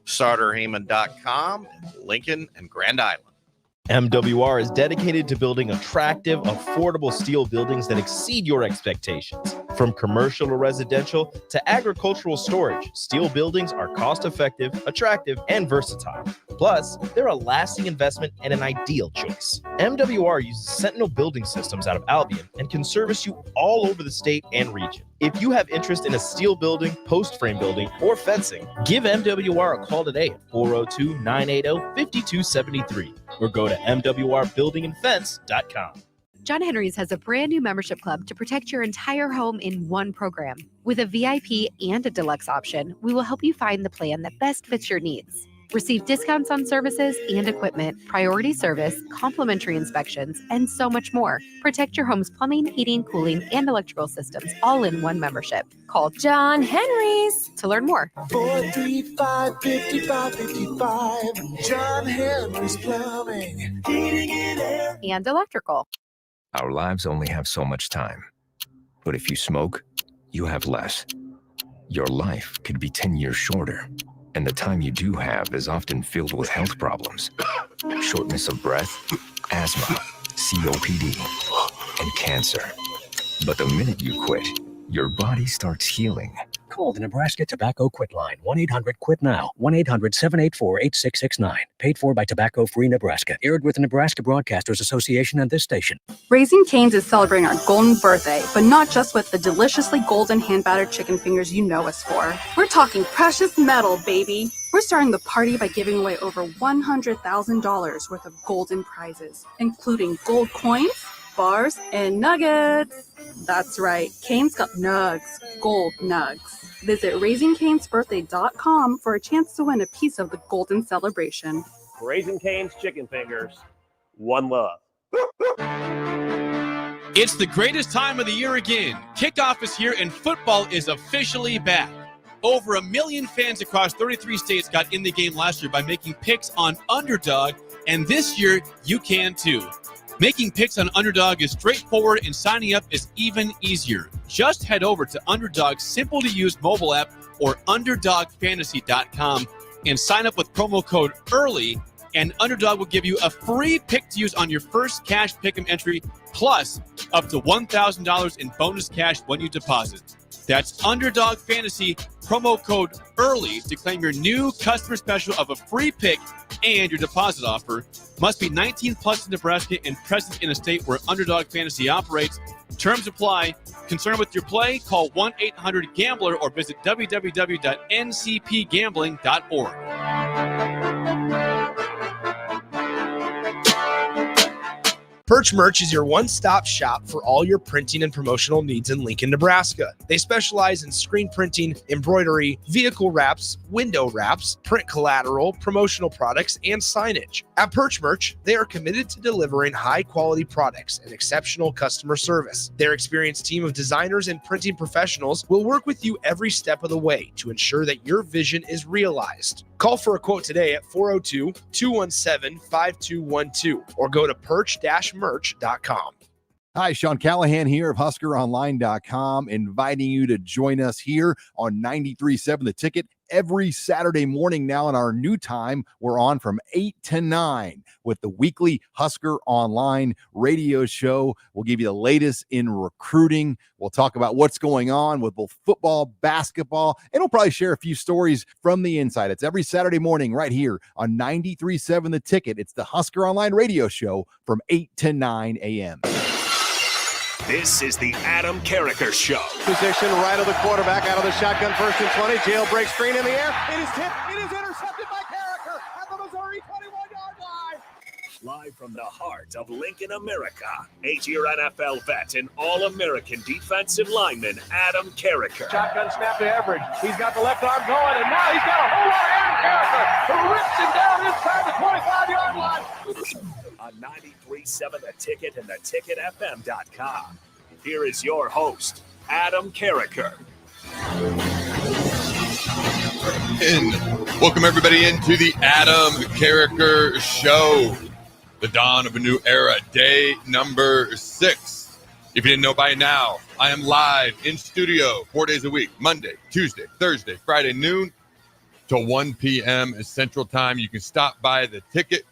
SarterHeyman.com in Lincoln and Grand Island. MWR is dedicated to building attractive, affordable steel buildings that exceed your expectations. From commercial or residential to agricultural storage, steel buildings are cost-effective, attractive, and versatile. Plus, they're a lasting investment and an ideal choice. MWR uses Sentinel Building Systems out of Albion and can service you all over the state and region. If you have interest in a steel building, post frame building, or fencing, give MWR a call today at 402-980-5273 or go to mwrbuildingandfence.com. John Henry's has a brand new membership club to protect your entire home in one program. With a VIP and a deluxe option, we will help you find the plan that best fits your needs. Receive discounts on services and equipment, priority service, complimentary inspections, and so much more. Protect your home's plumbing, heating, cooling, and electrical systems all in one membership. Call John Henry's to learn more. 435-5555. John Henry's Plumbing, Heating and Air, and Electrical. Our lives only have so much time. But if you smoke, you have less. Your life could be 10 years shorter. And the time you do have is often filled with health problems. Shortness of breath, asthma, COPD, and cancer. But the minute you quit, your body starts healing. Call the Nebraska Tobacco Quit Line, 1-800-QUIT-NOW, 1-800-784-8669. Paid for by Tobacco Free Nebraska. Aired with the Nebraska Broadcasters Association and this station. Raising Cane's is celebrating our golden birthday, but not just with the deliciously golden hand-battered chicken fingers you know us for. We're talking precious metal, baby. We're starting the party by giving away over $100,000 worth of golden prizes, including gold coins, bars, and nuggets. That's right, Cane's got nugs, gold nugs. Visit RaisingCanesBirthday.com for a chance to win a piece of the golden celebration. Raising Cane's chicken fingers, one love. It's the greatest time of the year again. Kickoff is here and football is officially back. Over 1 million fans across 33 states got in the game last year by making picks on Underdog, and this year you can too. Making picks on Underdog is straightforward and signing up is even easier. Just head over to Underdog's simple-to-use mobile app or UnderdogFantasy.com and sign up with promo code EARLY, and Underdog will give you a free pick to use on your first cash pick'em entry, plus up to $1,000 in bonus cash when you deposit. That's Underdog Fantasy, promo code EARLY to claim your new customer special of a free pick and your deposit offer. Must be 19 plus in Nebraska and present in a state where Underdog Fantasy operates. Terms apply. Concerned with your play? Call 1-800-GAMBLER or visit www.ncpgambling.org. Perch Merch is your one-stop shop for all your printing and promotional needs in Lincoln, Nebraska. They specialize in screen printing, embroidery, vehicle wraps, window wraps, print collateral, promotional products, and signage. At Perch Merch, they are committed to delivering high-quality products and exceptional customer service. Their experienced team of designers and printing professionals will work with you every step of the way to ensure that your vision is realized. Call for a quote today at 402-217-5212 or go to perch-merch.com. Hi, Sean Callahan here of HuskerOnline.com, inviting you to join us here on 93.7 The Ticket every Saturday morning now in our new time. We're on from 8 to 9 with the weekly Husker Online radio show. We'll give you the latest in recruiting. We'll talk about what's going on with both football, basketball, and we'll probably share a few stories from the inside. It's every Saturday morning right here on 93.7 The Ticket. It's the Husker Online radio show from 8 to 9 a.m. This is the Adam Carriker Show. Position right of the quarterback, out of the shotgun, 1st and 20. Jailbreak screen in the air. It is tipped. It is intercepted by Carriker at the Missouri 21-yard line. Live from the heart of Lincoln, America, 8-year NFL vet and All-American defensive lineman Adam Carriker. Shotgun snap to Everidge. He's got the left arm going, and now he's got a whole lot of Adam Carriker who rips him down inside the 25-yard line. On 93.7 The Ticket and theticketfm.com. Here is your host, Adam Carriker. And welcome everybody into the Adam Carriker Show. The dawn of a new era, day number 6. If you didn't know by now, I am live in studio 4 days a week, Monday, Tuesday, Thursday, Friday noon, to 1 p.m. Central Time. You can stop by the Ticket,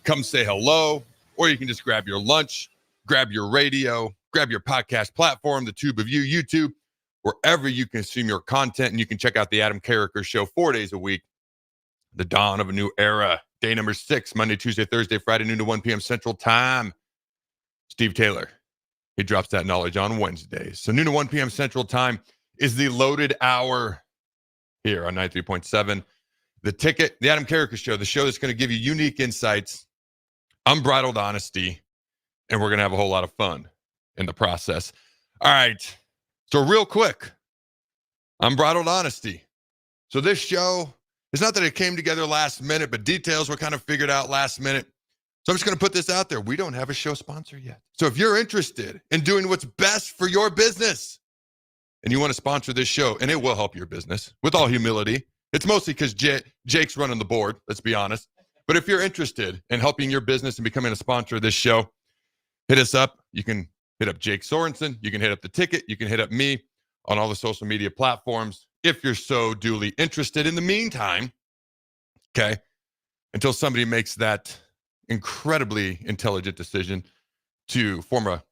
come say hello, or you can just grab your lunch, grab your radio, grab your podcast platform, the tube of you, YouTube, wherever you consume your content, and you can check out the Adam Carriker Show 4 days a week. The dawn of a new era. Day number 6, Monday, Tuesday, Thursday, Friday, noon to 1 p.m. Central Time. Steve Taylor, he drops that knowledge on Wednesdays. So noon to 1 p.m. Central Time is the loaded hour here on 93.7. The Ticket, the Adam Carriker Show, the show that's going to give you unique insights, unbridled honesty, and we're going to have a whole lot of fun in the process. All right. So real quick, unbridled honesty. So this show, it's not that it came together last minute, but details were kind of figured out last minute. So I'm just going to put this out there. We don't have a show sponsor yet. So if you're interested in doing what's best for your business and you want to sponsor this show, and it will help your business with all humility, it's mostly because Jake's running the board, let's be honest. But if you're interested in helping your business and becoming a sponsor of this show, hit us up. You can hit up Jake Sorensen. You can hit up the Ticket. You can hit up me on all the social media platforms if you're so duly interested. In the meantime, okay, until somebody makes that incredibly intelligent decision to form a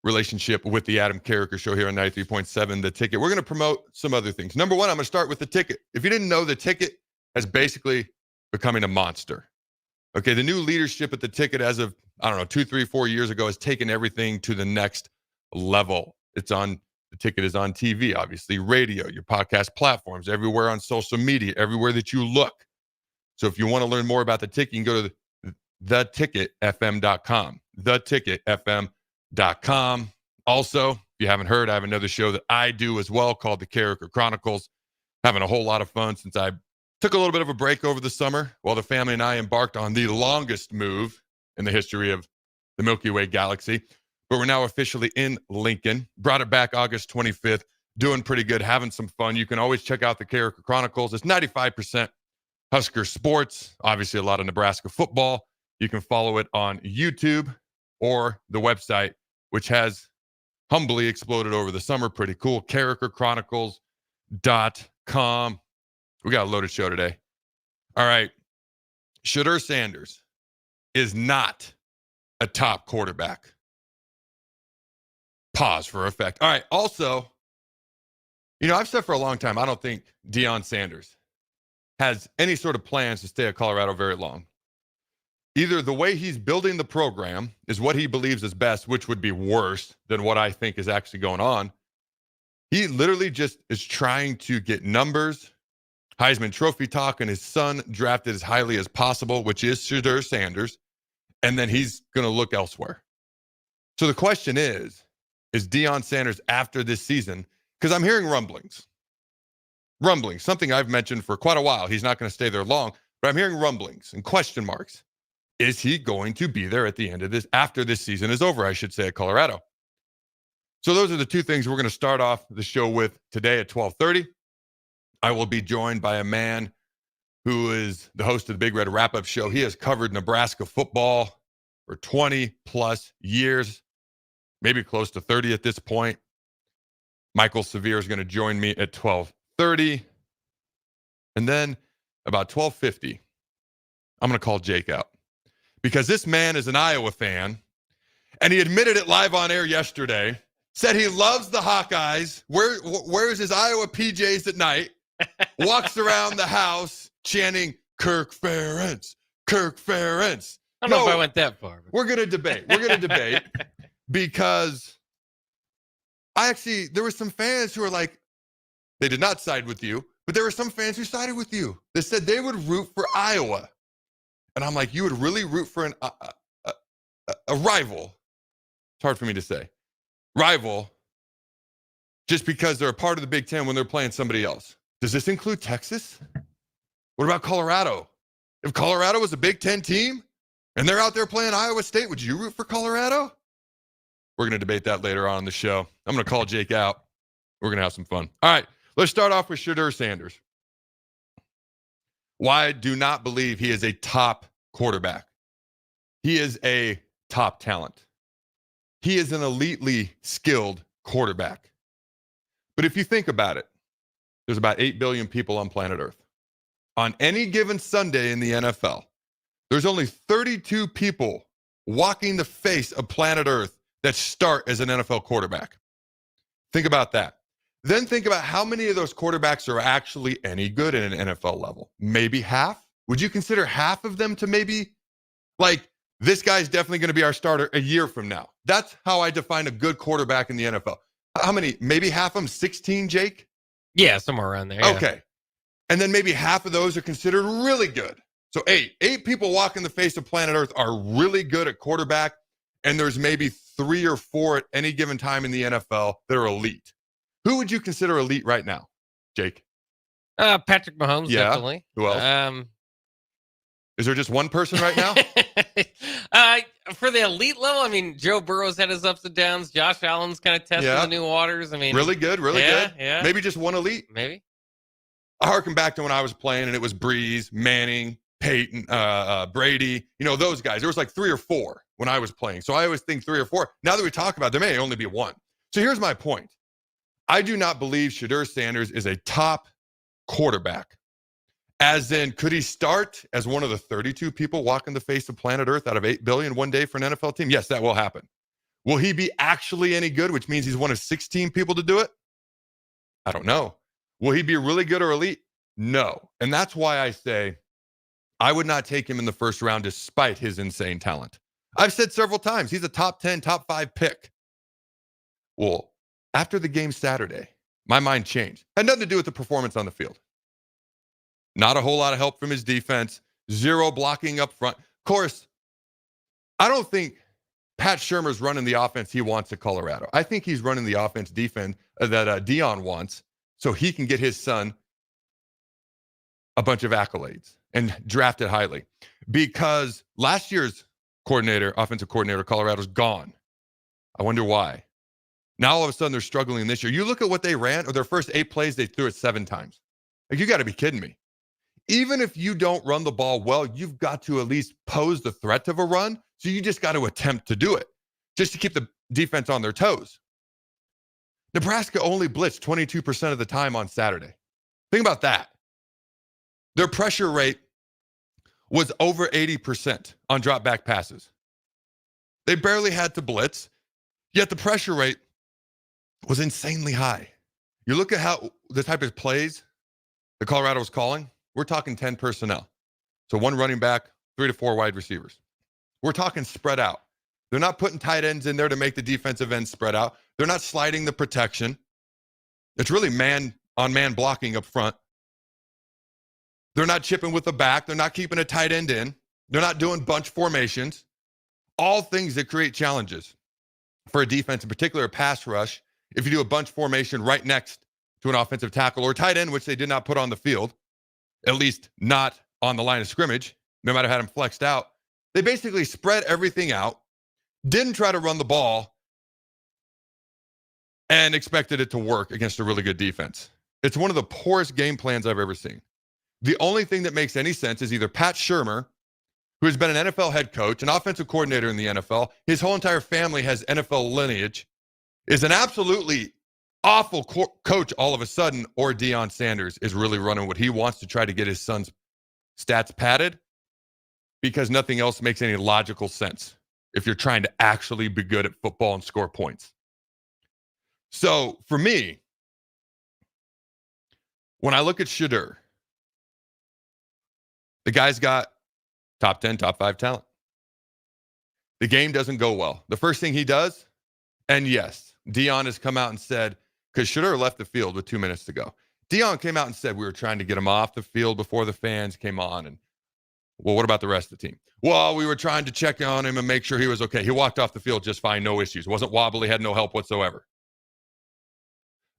relationship with the Adam Carriker Show here on 93.7, The Ticket, we're going to promote some other things. Number one, I'm going to start with the Ticket. If you didn't know, the Ticket has basically becoming a monster. Okay, the new leadership at the Ticket as of, 2, 3, 4 years ago has taken everything to the next level. The Ticket is on TV, obviously, radio, your podcast platforms, everywhere on social media, everywhere that you look. So if you want to learn more about the Ticket, you can go to theticketfm.com, theticketfm.com. Also, if you haven't heard, I have another show that I do as well called the Carriker Chronicles. Having a whole lot of fun since I took a little bit of a break over the summer while the family and I embarked on the longest move in the history of the Milky Way galaxy. But we're now officially in Lincoln. Brought it back August 25th. Doing pretty good, having some fun. You can always check out the Carriker Chronicles. It's 95% Husker sports, obviously a lot of Nebraska football. You can follow it on YouTube or the website, which has humbly exploded over the summer. Pretty cool. CarrikerChronicles.com. We got a loaded show today. All right. Shedeur Sanders is not a top quarterback. Pause for effect. All right. Also, I've said for a long time, I don't think Deion Sanders has any sort of plans to stay at Colorado very long. Either the way he's building the program is what he believes is best, which would be worse than what I think is actually going on. He literally just is trying to get numbers, Heisman Trophy talk, and his son drafted as highly as possible, which is Shedeur Sanders, and then he's going to look elsewhere. So the question is Deion Sanders after this season? Because I'm hearing rumblings, something I've mentioned for quite a while. He's not going to stay there long, but I'm hearing rumblings and question marks. Is he going to be there at the end of this, after this season is over, I should say, at Colorado? So those are the two things we're going to start off the show with today at 12:30. I will be joined by a man who is the host of the Big Red Wrap-Up Show. He has covered Nebraska football for 20 plus years, maybe close to 30 at this point. Michael Cevir is going to join me at 12:30. And then about 12:50, I'm going to call Jake out because this man is an Iowa fan, and he admitted it live on air yesterday, said he loves the Hawkeyes, wears his Iowa PJs at night, walks around the house chanting, Kirk Ferentz, Kirk Ferentz. I don't know if I went that far. We're going to debate. Because there were some fans who were like, they did not side with you, but there were some fans who sided with you. They said they would root for Iowa. And I'm like, you would really root for a rival? It's hard for me to say. Rival, just because they're a part of the Big Ten when they're playing somebody else. Does this include Texas? What about Colorado? If Colorado was a Big Ten team and they're out there playing Iowa State, would you root for Colorado? We're going to debate that later on in the show. I'm going to call Jake out. We're going to have some fun. All right, let's start off with Shedeur Sanders. Why I do not believe he is a top quarterback. He is a top talent. He is an elitely skilled quarterback. But if you think about it, there's about 8 billion people on planet Earth. on any given Sunday in the NFL, there's only 32 people walking the face of planet Earth that start as an NFL quarterback. Think about that. Then think about how many of those quarterbacks are actually any good at an NFL level. Maybe half? Would you consider half of them to maybe, like, this guy's definitely going to be our starter a year from now? That's how I define a good quarterback in the NFL. How many? Maybe half of them? 16, Jake? Yeah, somewhere around there. Yeah. Okay. And then maybe half of those are considered really good. So eight people walking the face of planet Earth are really good at quarterback, and there's maybe 3 or 4 at any given time in the NFL that are elite. Who would you consider elite right now, Jake? Patrick Mahomes, yeah. Definitely. Who else? Is there just one person right now? For the elite level, I mean, Joe Burrow's had his ups and downs. Josh Allen's kind of testing the new waters. I mean, really good. Yeah. Maybe just one elite. Maybe. I harken back to when I was playing, and it was Breeze, Manning, Peyton, Brady. You know, those guys. There was like 3 or 4 when I was playing. So I always think 3 or 4. Now that we talk about it, there may only be one. So here's my point. I do not believe Shedeur Sanders is a top quarterback. As in, could he start as one of the 32 people walking the face of planet Earth out of 8 billion one day for an NFL team? Yes, that will happen. Will he be actually any good, which means he's one of 16 people to do it? I don't know. Will he be really good or elite? No. And that's why I say I would not take him in the first round despite his insane talent. I've said several times, he's a top 10, top 5 pick. Well, after the game Saturday, my mind changed. Had nothing to do with the performance on the field. Not a whole lot of help from his defense. 0 blocking up front. Of course, I don't think Pat Shurmur's running the offense he wants at Colorado. I think he's running the offense defense that Deion wants so he can get his son a bunch of accolades and draft it highly. Because last year's offensive coordinator, Colorado's gone. I wonder why. Now all of a sudden they're struggling this year. You look at what they ran, or their first 8 plays, they threw it 7 times. Like, you got to be kidding me. Even if you don't run the ball well, you've got to at least pose the threat of a run. So you just got to attempt to do it just to keep the defense on their toes. Nebraska only blitzed 22% of the time on Saturday. Think about that. Their pressure rate was over 80% on drop back passes. They barely had to blitz, yet the pressure rate was insanely high. You look at how the type of plays that Colorado was calling, we're talking 10 personnel. So 1 running back, 3 to 4 wide receivers. We're talking spread out. They're not putting tight ends in there to make the defensive end spread out. They're not sliding the protection. It's really man-on-man blocking up front. They're not chipping with the back. They're not keeping a tight end in. They're not doing bunch formations. All things that create challenges for a defense, in particular a pass rush. If you do a bunch formation right next to an offensive tackle or tight end, which they did not put on the field, at least not on the line of scrimmage, no matter how them flexed out, they basically spread everything out, didn't try to run the ball, and expected it to work against a really good defense. It's one of the poorest game plans I've ever seen. The only thing that makes any sense is either Pat Shurmur, who has been an NFL head coach, an offensive coordinator in the NFL, his whole entire family has NFL lineage, is an absolutely awful coach all of a sudden, or Deion Sanders is really running what he wants to try to get his son's stats padded, because nothing else makes any logical sense if you're trying to actually be good at football and score points. So for me, when I look at Shedeur, the guy's got top 10, top 5 talent. The game doesn't go well. The first thing he does, and yes, Deion has come out and said, because Shedeur left the field with 2 minutes to go. Deion came out and said we were trying to get him off the field before the fans came on. And, well, what about the rest of the team? Well, we were trying to check on him and make sure he was okay. He walked off the field just fine, no issues. Wasn't wobbly, had no help whatsoever.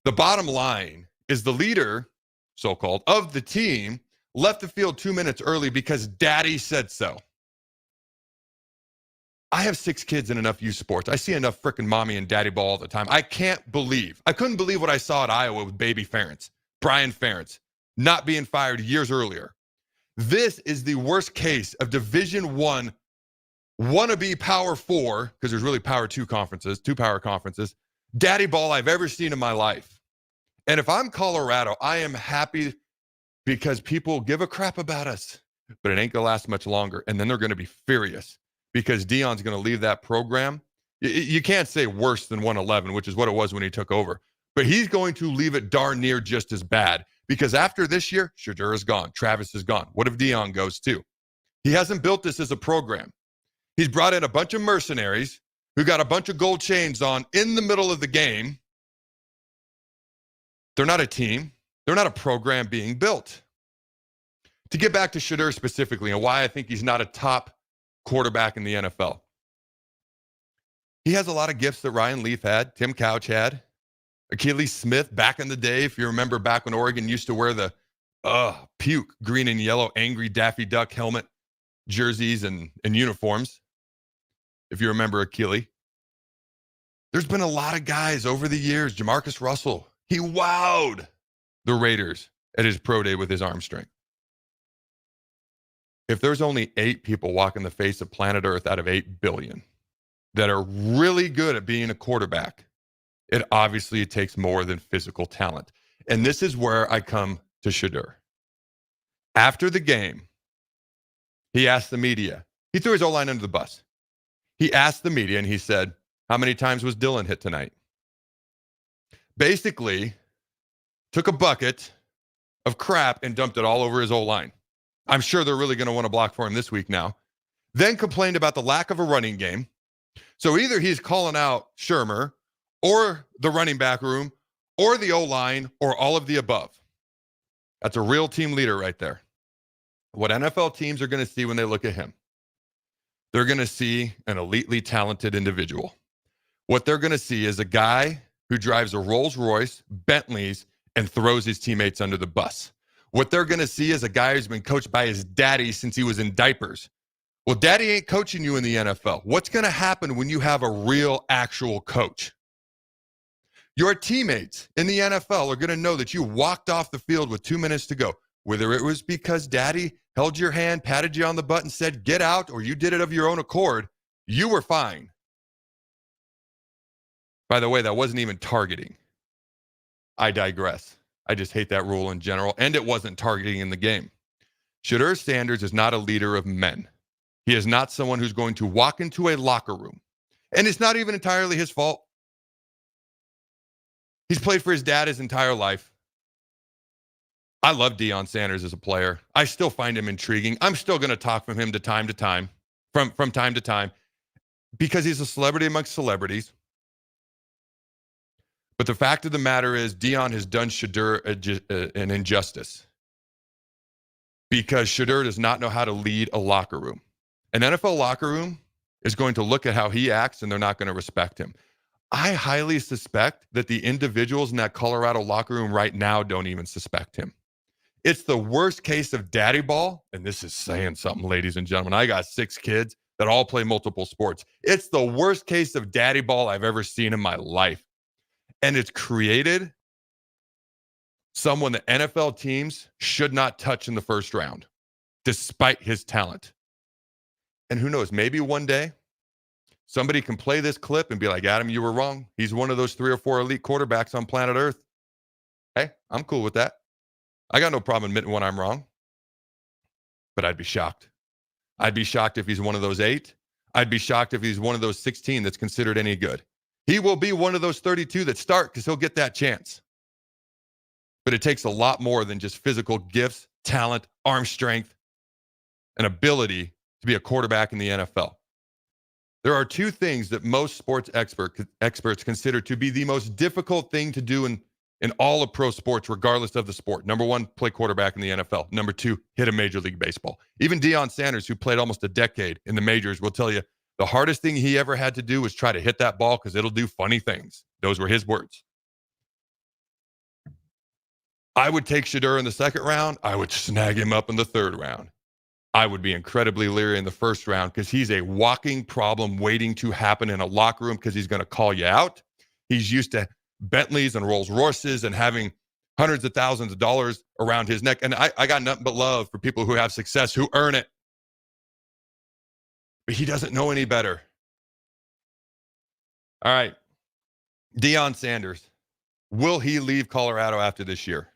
The bottom line is the leader, so-called, of the team left the field 2 minutes early because daddy said so. I have 6 kids in enough youth sports. I see enough freaking mommy and daddy ball all the time. I couldn't believe what I saw at Iowa with baby Ferentz, Brian Ferentz, not being fired years earlier. This is the worst case of Division I wannabe Power 4, because there's really Power 2 conferences, 2 power conferences, daddy ball I've ever seen in my life. And if I'm Colorado, I am happy because people give a crap about us, but it ain't going to last much longer. And then they're going to be furious because Deion's going to leave that program. You can't say worse than 111, which is what it was when he took over. But he's going to leave it darn near just as bad because after this year, Shedeur is gone. Travis is gone. What if Deion goes too? He hasn't built this as a program. He's brought in a bunch of mercenaries who got a bunch of gold chains on in the middle of the game. They're not a team. They're not a program being built. To get back to Shedeur specifically and why I think he's not a top quarterback in the NFL. He has a lot of gifts that Ryan Leaf had, Tim Couch had, Achilles Smith back in the day, if you remember back when Oregon used to wear the puke, green and yellow, angry Daffy Duck helmet jerseys and uniforms, if you remember Achilles. There's been a lot of guys over the years. Jamarcus Russell, he wowed the Raiders at his pro day with his arm strength. If there's only 8 people walking the face of planet Earth out of 8 billion that are really good at being a quarterback, it obviously takes more than physical talent. And this is where I come to Shedeur. After the game, he asked the media, he threw his O-line under the bus. He asked the media and he said, how many times was Dylan hit tonight? Basically, took a bucket of crap and dumped it all over his O-line. I'm sure they're really going to want to block for him this week now. Then complained about the lack of a running game. So either he's calling out Shermer or the running back room or the O-line or all of the above. That's a real team leader right there. What NFL teams are going to see when they look at him, they're going to see an elitely talented individual. What they're going to see is a guy who drives a Rolls Royce, Bentleys, and throws his teammates under the bus. What they're going to see is a guy who's been coached by his daddy since he was in diapers. Well, daddy ain't coaching you in the NFL. What's going to happen when you have a real, actual coach? Your teammates in the NFL are going to know that you walked off the field with 2 minutes to go, whether it was because daddy held your hand, patted you on the butt, and said, get out, or you did it of your own accord. You were fine. By the way, that wasn't even targeting. I digress. I just hate that rule in general, and it wasn't targeting in the game. Shedeur Sanders is not a leader of men. He is not someone who's going to walk into a locker room, and it's not even entirely his fault. He's played for his dad his entire life. I love Deion Sanders as a player. I still find him intriguing. I'm still going to talk from him from time to time, because he's a celebrity amongst celebrities. But the fact of the matter is, Deion has done Shedeur an injustice because Shedeur does not know how to lead a locker room. An NFL locker room is going to look at how he acts, and they're not going to respect him. I highly suspect that the individuals in that Colorado locker room right now don't even suspect him. It's the worst case of daddy ball, and this is saying something, ladies and gentlemen. I got 6 kids that all play multiple sports. It's the worst case of daddy ball I've ever seen in my life. And it's created someone that NFL teams should not touch in the first round, despite his talent. And who knows, maybe one day somebody can play this clip and be like, Adam, you were wrong. He's one of those 3 or 4 elite quarterbacks on planet Earth. Hey, I'm cool with that. I got no problem admitting when I'm wrong. But I'd be shocked. I'd be shocked if he's one of those 8. I'd be shocked if he's one of those 16 that's considered any good. He will be one of those 32 that start because he'll get that chance. But it takes a lot more than just physical gifts, talent, arm strength, and ability to be a quarterback in the NFL. There are 2 things that most sports experts consider to be the most difficult thing to do in all of pro sports, regardless of the sport. Number 1, play quarterback in the NFL. Number 2, hit a Major League Baseball. Even Deion Sanders, who played almost a decade in the majors, will tell you the hardest thing he ever had to do was try to hit that ball because it'll do funny things. Those were his words. I would take Shedeur in the 2nd round. I would snag him up in the 3rd round. I would be incredibly leery in the 1st round because he's a walking problem waiting to happen in a locker room because he's going to call you out. He's used to Bentleys and Rolls Royces and having hundreds of thousands of dollars around his neck. And I got nothing but love for people who have success, who earn it. But he doesn't know any better. All right. Deion Sanders. Will he leave Colorado after this year?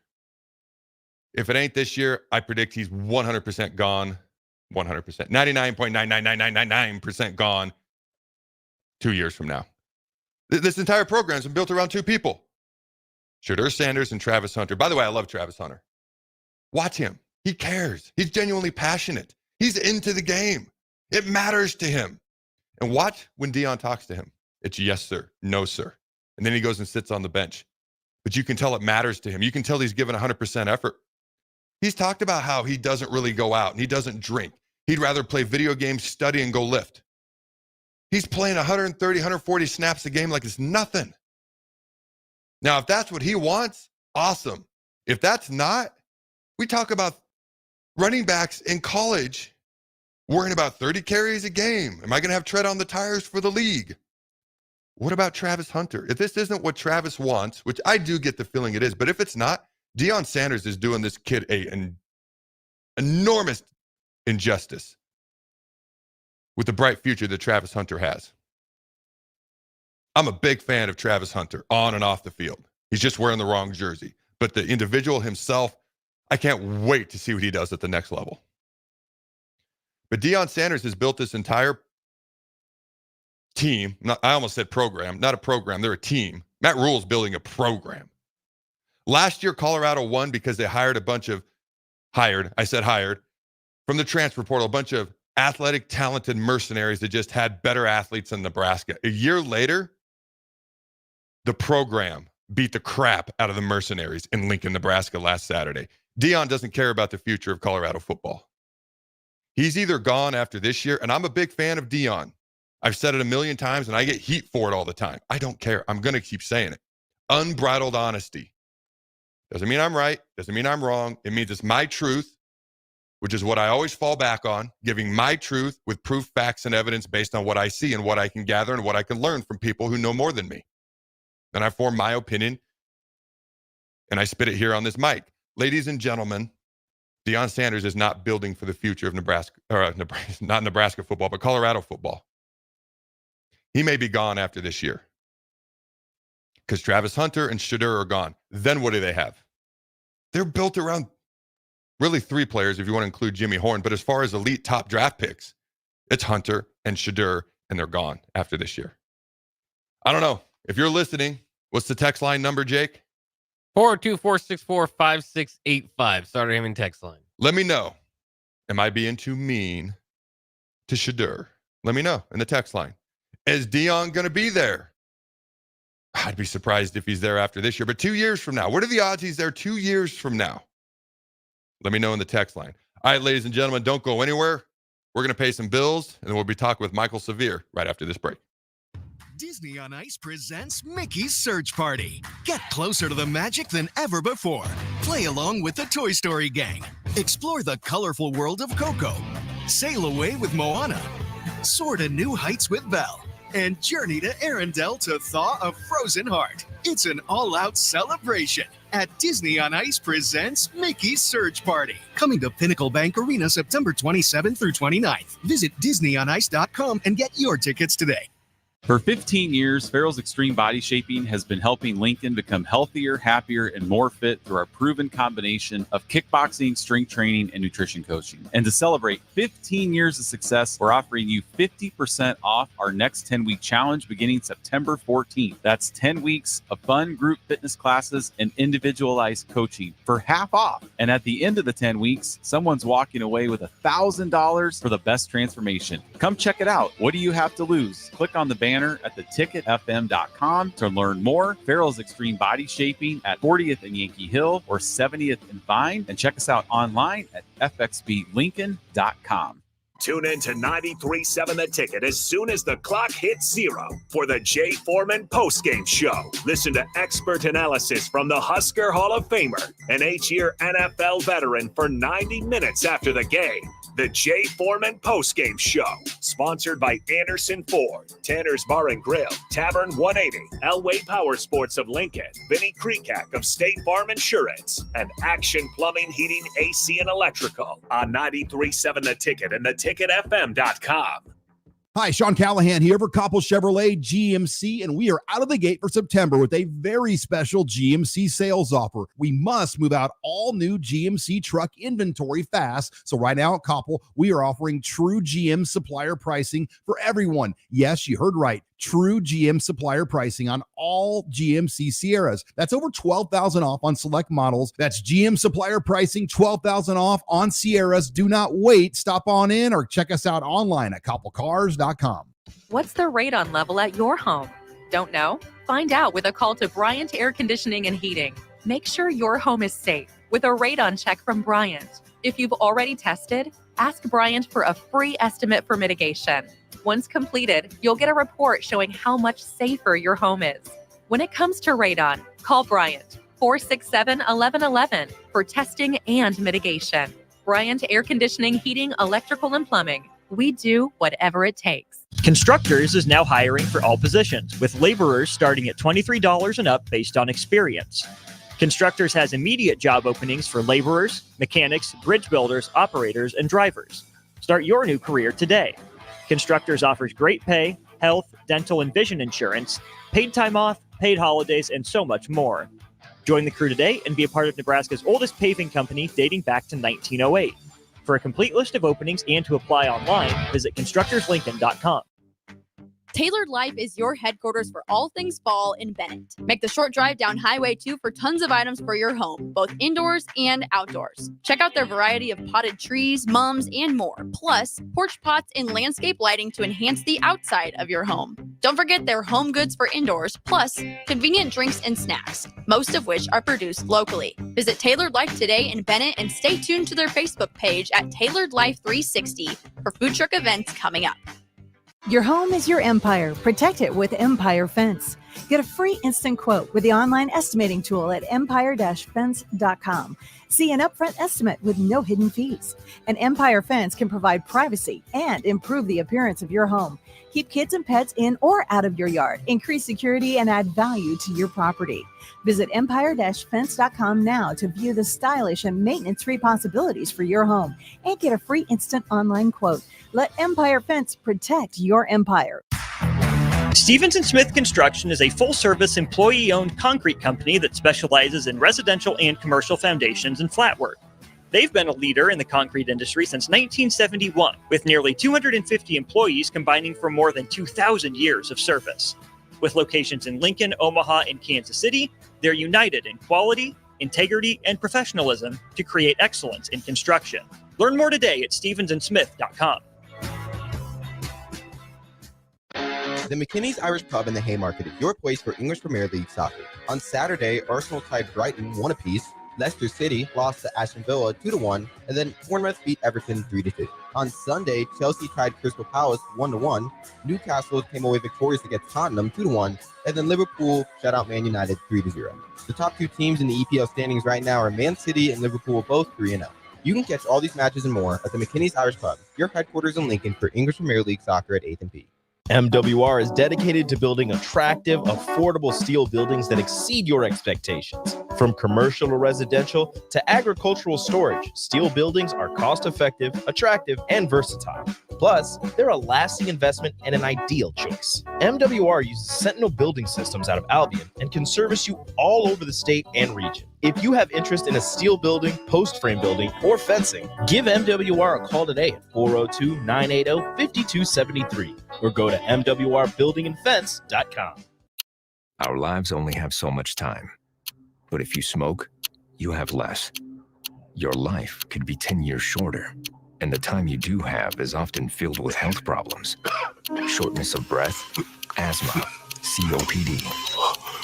If it ain't this year, I predict he's 100% gone. 100%. 99.99999% gone 2 years from now. This entire program has been built around two people. Shedeur Sanders and Travis Hunter. By the way, I love Travis Hunter. Watch him. He cares. He's genuinely passionate. He's into the game. It matters to him. And watch when Deion talks to him. It's yes, sir. No, sir. And then he goes and sits on the bench. But you can tell it matters to him. You can tell he's given 100% effort. He's talked about how he doesn't really go out and he doesn't drink. He'd rather play video games, study, and go lift. He's playing 130, 140 snaps a game like it's nothing. Now, if that's what he wants, awesome. If that's not, we talk about running backs in college worrying about 30 carries a game. Am I going to have tread on the tires for the league? What about Travis Hunter? If this isn't what Travis wants, which I do get the feeling it is, but if it's not, Deion Sanders is doing this kid an enormous injustice with the bright future that Travis Hunter has. I'm a big fan of Travis Hunter on and off the field. He's just wearing the wrong jersey. But the individual himself, I can't wait to see what he does at the next level. But Deion Sanders has built this entire team. I almost said program. Not a program. They're a team. Matt Rule's building a program. Last year, Colorado won because they hired from the transfer portal, a bunch of athletic, talented mercenaries that just had better athletes than Nebraska. A year later, the program beat the crap out of the mercenaries in Lincoln, Nebraska last Saturday. Deion doesn't care about the future of Colorado football. He's either gone after this year, and I'm a big fan of Deion. I've said it a million times, and I get heat for it all the time. I don't care. I'm going to keep saying it. Unbridled honesty. Doesn't mean I'm right. Doesn't mean I'm wrong. It means it's my truth, which is what I always fall back on, giving my truth with proof, facts, and evidence based on what I see and what I can gather and what I can learn from people who know more than me. Then I form my opinion, and I spit it here on this mic. Ladies and gentlemen, Deion Sanders is not building for the future of Nebraska, not Nebraska football, but Colorado football. He may be gone after this year because Travis Hunter and Shedeur are gone. Then what do they have? They're built around really three players if you want to include Jimmy Horn. But as far as elite top draft picks, it's Hunter and Shedeur, and they're gone after this year. I don't know. If you're listening, what's the text line number, Jake? 402-464-5685. Starter Heyman text line. Let me know. Am I being too mean to Shedeur? Let me know in the text line. Is Deion going to be there? I'd be surprised if he's there after this year. But 2 years from now, what are the odds he's there 2 years from now? Let me know in the text line. All right, ladies and gentlemen, don't go anywhere. We're going to pay some bills, and then we'll be talking with Michael Cevir right after this break. Disney on Ice presents Mickey's Search Party. Get closer to the magic than ever before. Play along with the Toy Story gang. Explore the colorful world of Coco. Sail away with Moana. Soar to new heights with Belle. And journey to Arendelle to thaw a frozen heart. It's an all-out celebration at Disney on Ice presents Mickey's Search Party. Coming to Pinnacle Bank Arena September 27th through 29th. Visit DisneyOnIce.com and get your tickets today. For 15 years, Farrell's Extreme Body Shaping has been helping Lincoln become healthier, happier, and more fit through our proven combination of kickboxing, strength training, and nutrition coaching. And to celebrate 15 years of success, we're offering you 50% off our next 10-week challenge beginning September 14th. That's 10 weeks of fun group fitness classes and individualized coaching for half off. And at the end of the 10 weeks, someone's walking away with $1,000 for the best transformation. Come check it out. What do you have to lose? Click on the banner at theticketfm.com to learn more. Farrell's Extreme Body Shaping at 40th and Yankee Hill or 70th and Vine. And check us out online at fxblincoln.com. Tune in to 93.7 The Ticket as soon as the clock hits 0 for the Jay Foreman postgame show. Listen to expert analysis from the Husker Hall of Famer, an 8-year NFL veteran, for 90 minutes after the game. The Jay Foreman postgame show, sponsored by Anderson Ford, Tanner's Bar and Grill, Tavern 180, Elway Power Sports of Lincoln, Vinnie Kreekak of State Farm Insurance, and Action Plumbing, Heating, AC, and Electrical on 93.7 The Ticket and theticketfm.com. Hi, Sean Callahan here for Coppell Chevrolet GMC, and we are out of the gate for September with a very special GMC sales offer. We must move out all new GMC truck inventory fast. So right now at Coppell, we are offering true GM supplier pricing for everyone. Yes, you heard right. True GM supplier pricing on all GMC Sierras. That's over $12,000 off on select models. That's GM supplier pricing, $12,000 off on Sierras. Do not wait. Stop on in or check us out online at coppellcars.com. What's the radon level at your home? Don't know? Find out with a call to Bryant Air Conditioning and Heating. Make sure your home is safe with a radon check from Bryant. If you've already tested, ask Bryant for a free estimate for mitigation. Once completed, you'll get a report showing how much safer your home is. When it comes to radon, call Bryant 467-1111 for testing and mitigation. Bryant Air Conditioning, Heating, Electrical, and Plumbing. We do whatever it takes. Constructors is now hiring for all positions, with laborers starting at $23 and up based on experience. Constructors has immediate job openings for laborers, mechanics, bridge builders, operators, and drivers. Start your new career today. Constructors offers great pay, health, dental, and vision insurance, paid time off, paid holidays, and so much more. Join the crew today and be a part of Nebraska's oldest paving company dating back to 1908. For a complete list of openings and to apply online, visit constructorslincoln.com. Tailored Life is your headquarters for all things fall in Bennett. Make the short drive down Highway 2 for tons of items for your home, both indoors and outdoors. Check out their variety of potted trees, mums, and more. Plus, porch pots and landscape lighting to enhance the outside of your home. Don't forget their home goods for indoors, plus convenient drinks and snacks, most of which are produced locally. Visit Tailored Life today in Bennett and stay tuned to their Facebook page at Tailored Life 360 for food truck events coming up. Your home is your empire. Protect it with Empire Fence. Get a free instant quote with the online estimating tool at empire-fence.com. See an upfront estimate with no hidden fees. An Empire Fence can provide privacy and improve the appearance of your home. Keep kids and pets in or out of your yard. Increase security and add value to your property. Visit empire-fence.com now to view the stylish and maintenance-free possibilities for your home and get a free instant online quote. Let Empire Fence protect your empire. Stevens & Smith Construction is a full-service, employee-owned concrete company that specializes in residential and commercial foundations and flat work. They've been a leader in the concrete industry since 1971, with nearly 250 employees combining for more than 2,000 years of service. With locations in Lincoln, Omaha, and Kansas City, they're united in quality, integrity, and professionalism to create excellence in construction. Learn more today at stevensandsmith.com. The McKinney's Irish Pub in the Haymarket is your place for English Premier League soccer. On Saturday, Arsenal tied Brighton 1-1. Leicester City lost to Aston Villa 2-1, and then Bournemouth beat Everton 3-2. On Sunday, Chelsea tied Crystal Palace 1-1. Newcastle came away victorious against Tottenham 2-1, and then Liverpool shut out Man United 3-0. The top two teams in the EPL standings right now are Man City and Liverpool, both 3-0. You can catch all these matches and more at the McKinney's Irish Pub, your headquarters in Lincoln for English Premier League soccer at 8th and P. MWR is dedicated to building attractive, affordable steel buildings that exceed your expectations. From commercial or residential to agricultural storage, steel buildings are cost-effective, attractive, and versatile. Plus, they're a lasting investment and an ideal choice. MWR uses Sentinel Building Systems out of Albion and can service you all over the state and region. If you have interest in a steel building, post frame building, or fencing, give MWR a call today at 402-980-5273 or go to mwrbuildingandfence.com. Our lives only have so much time. But if you smoke, you have less. Your life could be 10 years shorter. And the time you do have is often filled with health problems. Shortness of breath, asthma, COPD,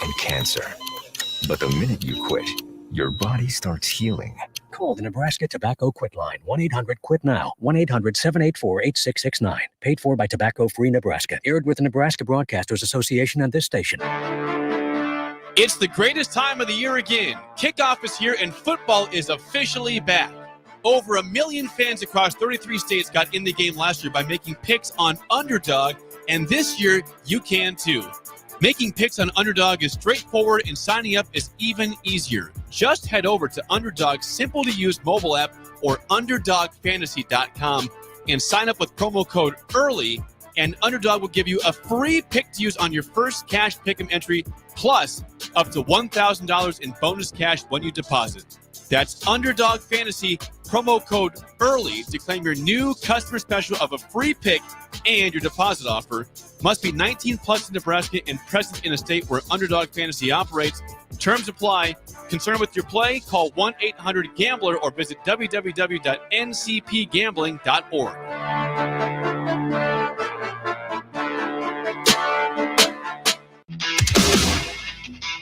and cancer. But the minute you quit, your body starts healing. Call the Nebraska Tobacco Quit Line, 1-800-QUIT-NOW, 1-800-784-8669. Paid for by Tobacco Free Nebraska. Aired with the Nebraska Broadcasters Association and this station. It's the greatest time of the year again. Kickoff is here and football is officially back. Over 1 million fans across 33 states got in the game last year by making picks on Underdog, and this year you can too. Making picks on Underdog is straightforward and signing up is even easier. Just head over to Underdog's simple-to-use mobile app or UnderdogFantasy.com and sign up with promo code EARLY and Underdog will give you a free pick to use on your first cash pick'em entry, plus up to $1,000 in bonus cash when you deposit. That's Underdog Fantasy, promo code EARLY to claim your new customer special of a free pick and your deposit offer. Must be 19 plus in Nebraska and present in a state where Underdog Fantasy operates. Terms apply. Concerned with your play? Call 1-800-GAMBLER or visit www.ncpgambling.org.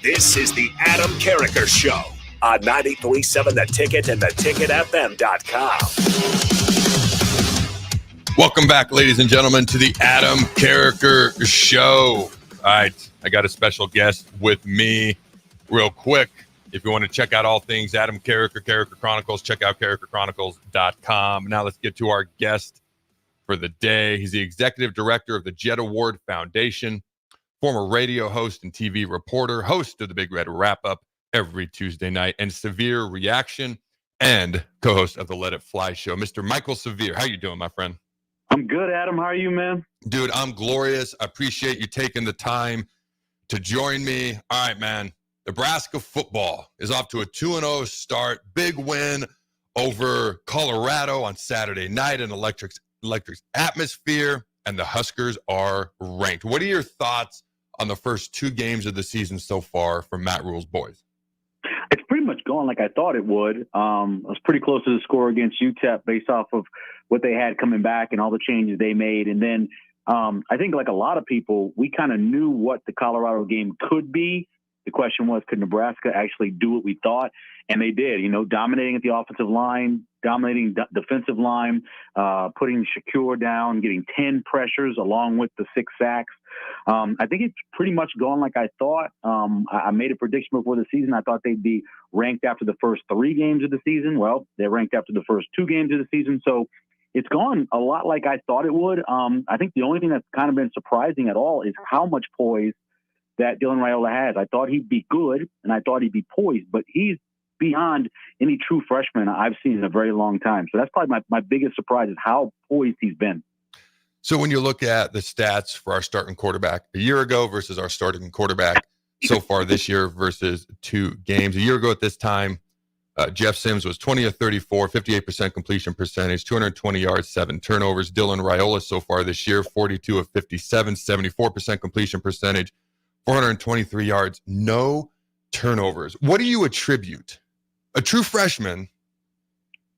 This is the Adam Carriker Show on 93.7 The Ticket and theticketfm.com. Welcome back, ladies and gentlemen, to the Adam Carriker Show. All right, I got a special guest with me. Real quick, if you want to check out all things Adam Carriker, Carriker Chronicles, check out carrikerchronicles.com. Now let's get to our guest for the day. He's the executive director of the Jet Award Foundation, former radio host and TV reporter, host of the Big Red Wrap-Up every Tuesday night, and Severe Reaction, and co-host of the Let It Fly show. Mr. Michael Cevir, how you doing, my friend? I'm good, Adam. How are you, man? Dude, I'm glorious. I appreciate you taking the time to join me. All right, man. Nebraska football is off to a 2-0 start. Big win over Colorado on Saturday night in Electric's atmosphere, and the Huskers are ranked. What are your thoughts on the first two games of the season so far from Matt Rule's boys? It's pretty much going like I thought it would. I was pretty close to the score against UTEP based off of what they had coming back and all the changes they made. And then I think like a lot of people, we kind of knew what the Colorado game could be. The question was, could Nebraska actually do what we thought? And they did, dominating at the offensive line, dominating defensive line, putting Shedeur down, getting 10 pressures along with the 6 sacks. I think it's pretty much gone like I thought. I made a prediction before the season. I thought they'd be ranked after the first 3 games of the season. Well, they're ranked after the first 2 games of the season. So it's gone a lot like I thought it would. I think the only thing that's kind of been surprising at all is how much poise that Dylan Raiola has. I thought he'd be good, and I thought he'd be poised, but he's beyond any true freshman I've seen in a very long time. So that's probably my biggest surprise is how poised he's been. So when you look at the stats for our starting quarterback a year ago versus our starting quarterback so far this year versus 2 games. A year ago at this time, Jeff Sims was 20 of 34, 58% completion percentage, 220 yards, 7 turnovers. Dylan Raiola so far this year, 42 of 57, 74% completion percentage, 423 yards, no turnovers. What do you attribute a true freshman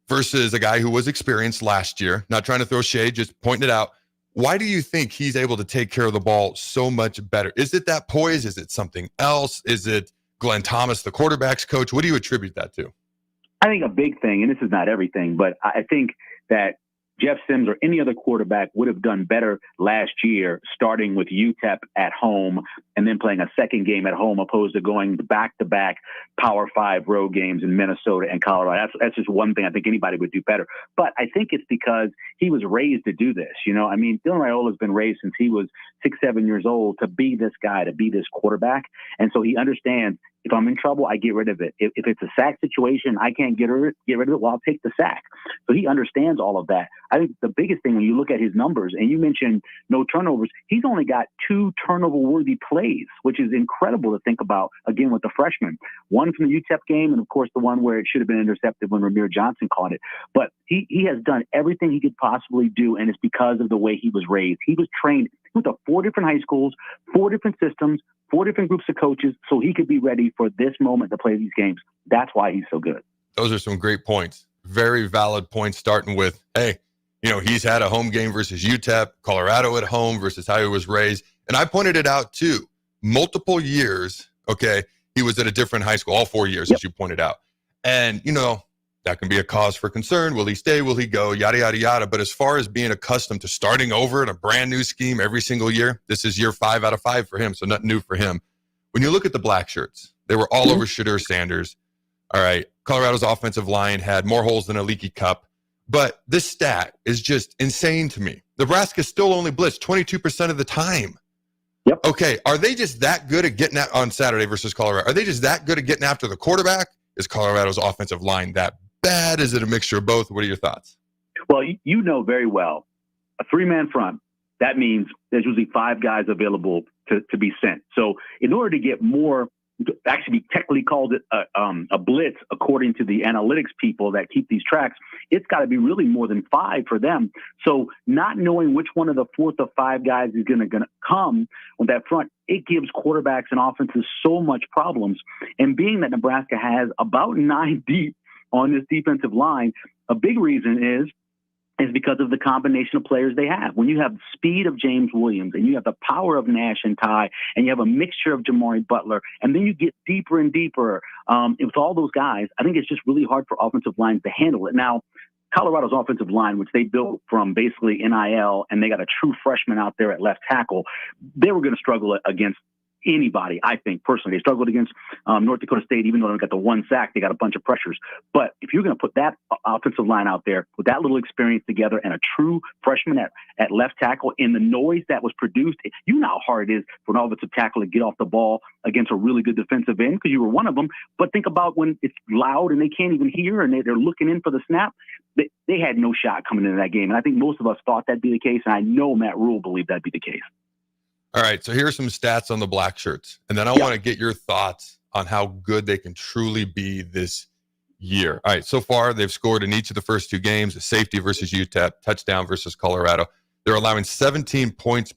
versus a guy who was experienced last year? Not trying to throw shade, just pointing it out. Why do you think he's able to take care of the ball so much better? Is it that poise? Is it something else? Is it Glenn Thomas, the quarterback's coach? What do you attribute that to? I think a big thing, and this is not everything, but I think that Jeff Sims or any other quarterback would have done better last year, starting with UTEP at home and then playing a second game at home, opposed to going back-to-back Power 5 road games in Minnesota and Colorado. That's just one thing I think anybody would do better. But I think it's because he was raised to do this. Dylan Raiola has been raised since he was 6-7 years old to be this guy, to be this quarterback. And so he understands, if I'm in trouble, I get rid of it. If it's a sack situation, I can't get rid of it, well, I'll take the sack. So he understands all of that. I think the biggest thing when you look at his numbers, and you mentioned no turnovers, he's only got 2 turnover-worthy plays, which is incredible to think about, again, with the freshman. One from the UTEP game, and, of course, the one where it should have been intercepted when Ramir Johnson caught it. But he has done everything he could possibly do, and it's because of the way he was raised. He was trained with 4 different high schools, 4 different systems, 4 different groups of coaches, so he could be ready for this moment to play these games. That's why he's so good. Those are some great points. Very valid points, starting with, hey, he's had a home game versus UTEP, Colorado at home versus how he was raised. And I pointed it out too. Multiple years, okay, he was at a different high school, all 4 years, as you pointed out. And, that can be a cause for concern. Will he stay? Will he go? Yada, yada, yada. But as far as being accustomed to starting over in a brand new scheme every single year, this is year 5 out of 5 for him, so nothing new for him. When you look at the black shirts, they were all over Shedeur Sanders. All right, Colorado's offensive line had more holes than a leaky cup. But this stat is just insane to me. Nebraska still only blitzed 22% of the time. Yep. Okay, are they just that good at getting at on Saturday versus Colorado? Are they just that good at getting after the quarterback? Is Colorado's offensive line that bad? Is it a mixture of both? What are your thoughts? Well, you know very well, a 3-man front, that means there's usually 5 guys available to be sent. So in order to get more, to actually be technically called a blitz, according to the analytics people that keep these tracks, it's got to be really more than 5 for them. So not knowing which one of the 4th or 5 guys is going to come on that front, it gives quarterbacks and offenses so much problems. And being that Nebraska has about 9 deep on this defensive line, a big reason is because of the combination of players they have. When you have the speed of James Williams and you have the power of Nash and Ty, and you have a mixture of Jamari Butler, and then you get deeper and deeper with all those guys, I think it's just really hard for offensive lines to handle it. Now, Colorado's offensive line, which they built from basically NIL, and they got a true freshman out there at left tackle, they were going to struggle against anybody, I think, personally. They struggled against North Dakota State, even though they got the 1 sack, they got a bunch of pressures. But if you're going to put that offensive line out there with that little experience together and a true freshman at left tackle, in the noise that was produced, you know how hard it is for an offensive tackle to get off the ball against a really good defensive end, because you were one of them. But think about when it's loud and they can't even hear and they're looking in for the snap. They had no shot coming into that game. And I think most of us thought that'd be the case, and I know Matt Rule believed that'd be the case. All right, so here's some stats on the Black Shirts, and then I want to get your thoughts on how good they can truly be this year. All right, so far they've scored in each of the first 2 games: a safety versus UTEP, touchdown versus Colorado. They're allowing 17 points,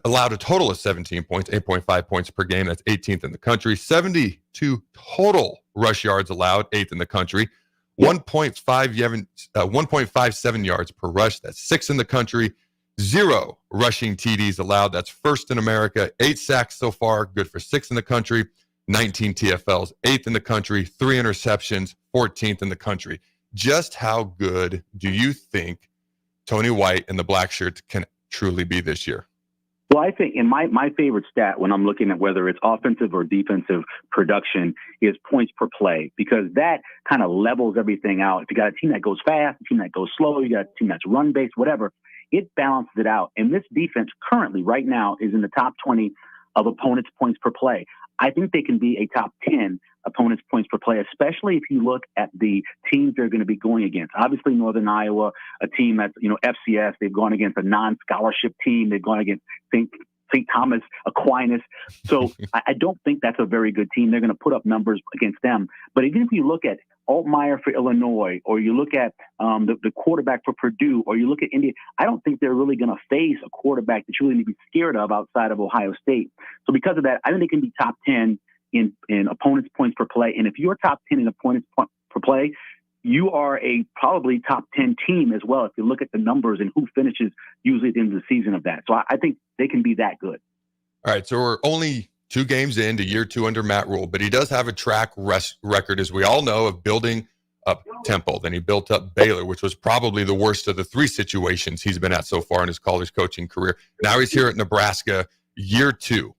allowed a total of 17 points, 8.5 points per game. That's 18th in the country. 72 total rush yards allowed, 8th in the country. 1.57 yards per rush. That's 6th in the country. 0 rushing TDs allowed. That's 1st in America. 8 sacks so far, good for 6th in the country. 19 TFLs, 8th in the country. 3 interceptions, 14th in the country. Just how good do you think Tony White and the Black Shirts can truly be this year? Well, I think, and my favorite stat when I'm looking at whether it's offensive or defensive production is points per play, because that kind of levels everything out. If you got a team that goes fast, a team that goes slow, you got a team that's run-based, whatever, it balances it out. And this defense currently, right now, is in the top 20 of opponents' points per play. I think they can be a top 10 opponents' points per play, especially if you look at the teams they're going to be going against. Obviously, Northern Iowa, a team that's, FCS, they've gone against a non-scholarship team. They've gone against St. Thomas Aquinas. So I don't think that's a very good team. They're going to put up numbers against them. But even if you look at Altmaier for Illinois, or you look at the quarterback for Purdue, or you look at India, I don't think they're really going to face a quarterback that you really need to be scared of outside of Ohio State. So because of that, I think they can be top 10 in opponents' points per play. And if you're top 10 in opponents' per play, you are a probably top 10 team as well if you look at the numbers and who finishes usually at the end of the season of that. So I think they can be that good. All right, so we're only 2 games into year 2 under Matt Rule, but he does have a track record, as we all know, of building up Temple. Then he built up Baylor, which was probably the worst of the 3 situations he's been at so far in his college coaching career. Now he's here at Nebraska, year 2.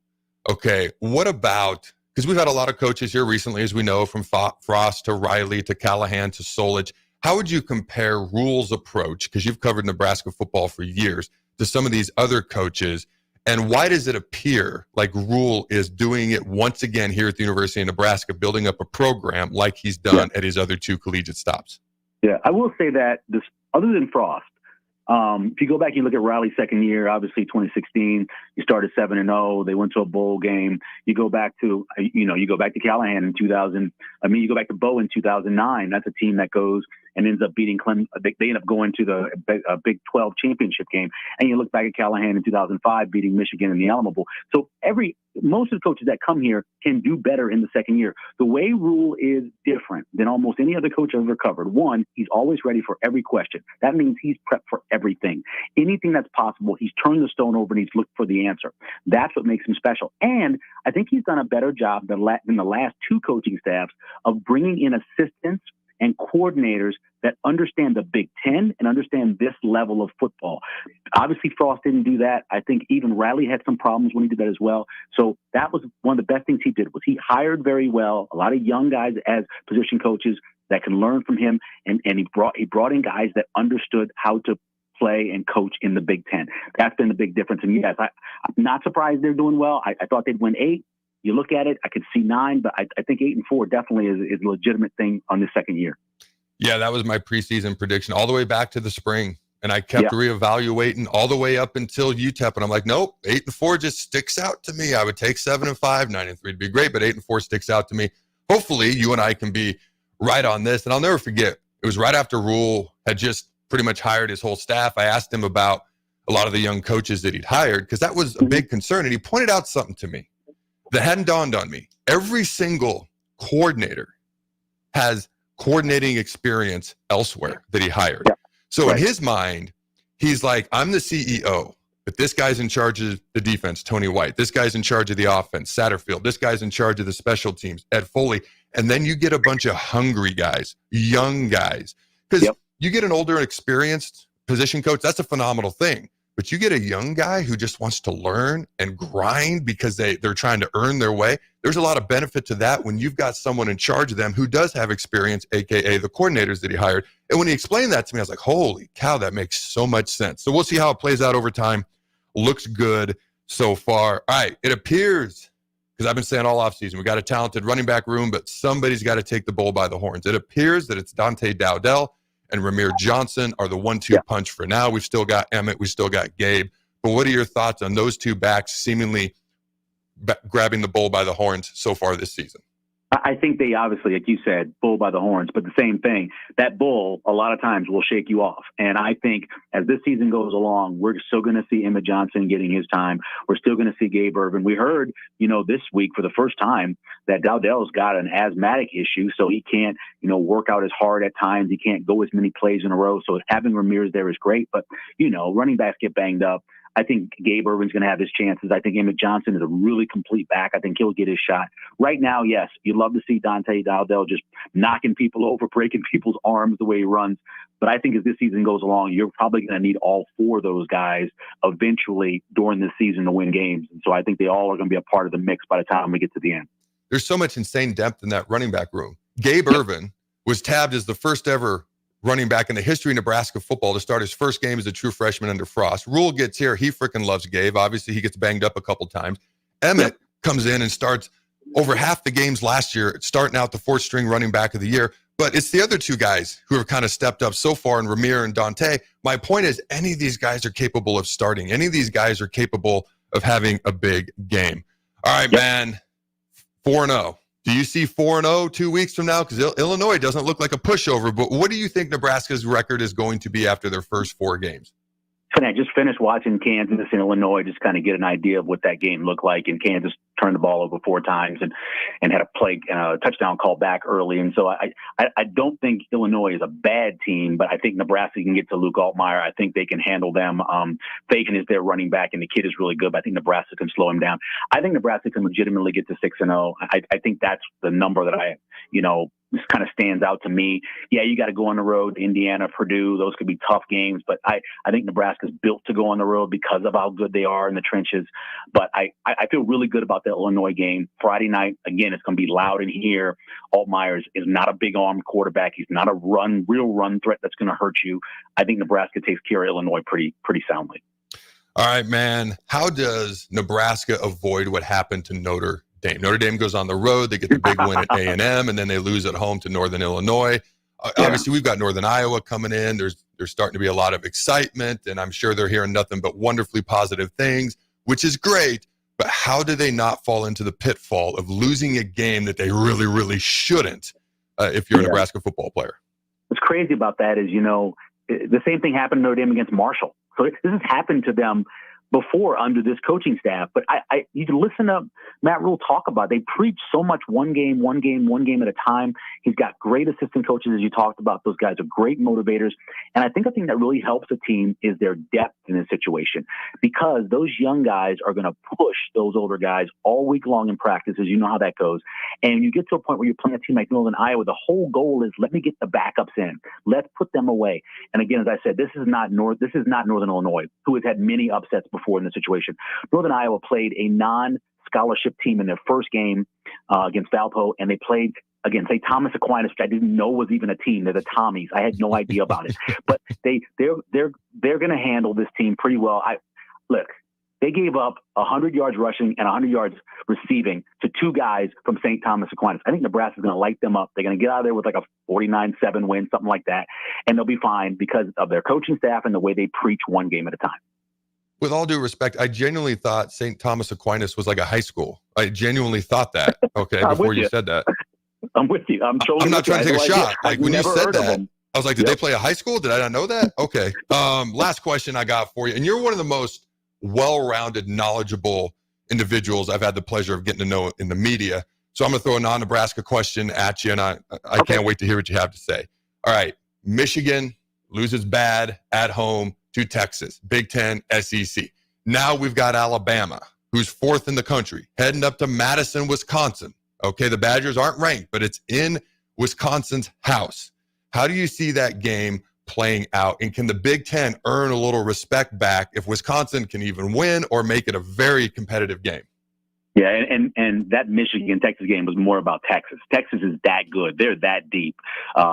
Okay, what about, because we've had a lot of coaches here recently, as we know, from Frost to Riley to Callahan to Solich. How would you compare Rule's approach, because you've covered Nebraska football for years, to some of these other coaches? And why does it appear like Rule is doing it once again here at the University of Nebraska, building up a program like he's done at his other 2 collegiate stops? Yeah, I will say that this, other than Frost, if you go back and you look at Riley's second year, obviously 2016, you started 7-0. They went to a bowl game. You go back to, you go back to Callahan in 2000. You go back to Bo in 2009. That's a team that goes and ends up beating Clemson. They end up going to the Big 12 championship game. And you look back at Callahan in 2005, beating Michigan in the Alamo Bowl. So most of the coaches that come here can do better in the second year. The way Rule is different than almost any other coach I've ever covered. One, he's always ready for every question. That means he's prepped for everything. Anything that's possible, he's turned the stone over and he's looked for the answer. That's what makes him special. And I think he's done a better job than the last 2 coaching staffs of bringing in assistants and coordinators that understand the Big Ten and understand this level of football. Obviously, Frost didn't do that. I think even Riley had some problems when he did that as well. So that was one of the best things he did, was he hired very well a lot of young guys as position coaches that can learn from him, and he brought in guys that understood how to play and coach in the Big Ten. That's been the big difference. And yes, I'm not surprised they're doing well. I thought they'd win 8. You look at it, I could see 9, but I think 8-4 definitely is a legitimate thing on this second year. Yeah, that was my preseason prediction all the way back to the spring. And I kept reevaluating all the way up until UTEP. And I'm like, nope, 8-4 just sticks out to me. I would take 7-5, 9-3 would be great, but 8-4 sticks out to me. Hopefully you and I can be right on this. And I'll never forget, it was right after Rule had just pretty much hired his whole staff. I asked him about a lot of the young coaches that he'd hired, because that was a big concern. And he pointed out something to me that hadn't dawned on me. Every single coordinator has coordinating experience elsewhere that he hired. So in his mind, he's like, I'm the CEO, but this guy's in charge of the defense, Tony White. This guy's in charge of the offense, Satterfield. This guy's in charge of the special teams, Ed Foley. And then you get a bunch of hungry guys, young guys. Because you get an older and experienced position coach, that's a phenomenal thing. But you get a young guy who just wants to learn and grind because they're trying to earn their way. There's a lot of benefit to that when you've got someone in charge of them who does have experience, AKA the coordinators that he hired. And when he explained that to me, I was like, holy cow, that makes so much sense. So we'll see how it plays out over time. Looks good so far. All right, it appears, because I've been saying all offseason, we got a talented running back room, but somebody's got to take the bull by the horns. It appears that it's Dante Dowdell and Ramir Johnson are the 1-2 punch for now. We've still got Emmett. We've still got Gabe. But what are your thoughts on those two backs seemingly grabbing the bull by the horns so far this season? I think they obviously, like you said, bull by the horns, but the same thing, that bull a lot of times will shake you off. And I think as this season goes along, we're still going to see Emmett Johnson getting his time. We're still going to see Gabe Ervin. We heard, this week for the first time that Dowdell's got an asthmatic issue, so he can't, work out as hard at times. He can't go as many plays in a row. So having Ramirez there is great, but, running backs get banged up. I think Gabe Ervin's going to have his chances. I think Emmett Johnson is a really complete back. I think he'll get his shot. Right now, yes, you'd love to see Dante Dowdell just knocking people over, breaking people's arms the way he runs. But I think as this season goes along, you're probably going to need all four of those guys eventually during this season to win games. And so I think they all are going to be a part of the mix by the time we get to the end. There's so much insane depth in that running back room. Gabe Ervin was tabbed as the first ever running back in the history of Nebraska football to start his first game as a true freshman under Frost. Rule gets here. He freaking loves Gabe. Obviously, he gets banged up a couple times. Emmett comes in and starts over half the games last year, starting out the fourth string running back of the year. But it's the other two guys who have kind of stepped up so far in Ramir and Dante. My point is, any of these guys are capable of starting. Any of these guys are capable of having a big game. All right, man, 4-0. Do you see 4-0 2 weeks from now? Because Illinois doesn't look like a pushover, but what do you think Nebraska's record is going to be after their first 4 games? And I just finished watching Kansas and Illinois, just kind of get an idea of what that game looked like. And Kansas turned the ball over 4 times and had a touchdown call back early. And so I don't think Illinois is a bad team, but I think Nebraska can get to Luke Altmaier. I think they can handle them. Fagan is their running back, and the kid is really good, but I think Nebraska can slow him down. I think Nebraska can legitimately get to 6-0. I think that's the number that this kind of stands out to me. Yeah, you got to go on the road, Indiana, Purdue. Those could be tough games, but I think Nebraska's built to go on the road because of how good they are in the trenches. But I feel really good about the Illinois game. Friday night, again, it's going to be loud in here. Altmaier is not a big arm quarterback. He's not a real run threat that's going to hurt you. I think Nebraska takes care of Illinois pretty soundly. All right, man. How does Nebraska avoid what happened to Notre Dame? Notre Dame goes on the road. They get the big win at A&M, and then they lose at home to Northern Illinois. Obviously, we've got Northern Iowa coming in. There's starting to be a lot of excitement, and I'm sure they're hearing nothing but wonderfully positive things, which is great. But how do they not fall into the pitfall of losing a game that they really, really shouldn't if you're a Nebraska football player? What's crazy about that is, the same thing happened to Notre Dame against Marshall. So this has happened to them before under this coaching staff. But you can listen to Matt Rule talk about it. They preach so much one game at a time. He's got great assistant coaches, as you talked about. Those guys are great motivators. And I think the thing that really helps a team is their depth in this situation, because those young guys are going to push those older guys all week long in practices. You know how that goes. And you get to a point where you're playing a team like Northern Iowa, the whole goal is, let me get the backups in. Let's put them away. And again, as I said, this is not Northern Illinois, who has had many upsets before in this situation. Northern Iowa played a non-scholarship team in their first game against Valpo, and they played against St. Thomas Aquinas, which I didn't know was even a team. They're the Tommies. I had no idea about it, but they're going to handle this team pretty well. Look, They gave up 100 yards rushing and 100 yards receiving to two guys from St. Thomas Aquinas. I think Nebraska's going to light them up. They're going to get out of there with like a 49-7 win, something like that, and they'll be fine because of their coaching staff and the way they preach one game at a time. With all due respect, I genuinely thought St. Thomas Aquinas was like a high school. I genuinely thought that, okay, before you said that. I'm with you. I'm not trying to take a shot. Like when you said that, I was like, did Yep. they play a high school? Did I not know that? Okay. Last question I got for you. And you're one of the most well-rounded, knowledgeable individuals I've had the pleasure of getting to know in the media. So I'm going to throw a non-Nebraska question at you, and I can't wait to hear what you have to say. All right. Michigan loses bad at home to Texas. Big Ten, SEC. Now we've got Alabama, who's fourth in the country, heading up to Madison, Wisconsin. Okay, the Badgers aren't ranked, but it's in Wisconsin's house. How do you see that game playing out? And can the Big Ten earn a little respect back if Wisconsin can even win or make it a very competitive game? Yeah, and that Michigan-Texas game was more about Texas. Texas is that good. They're that deep.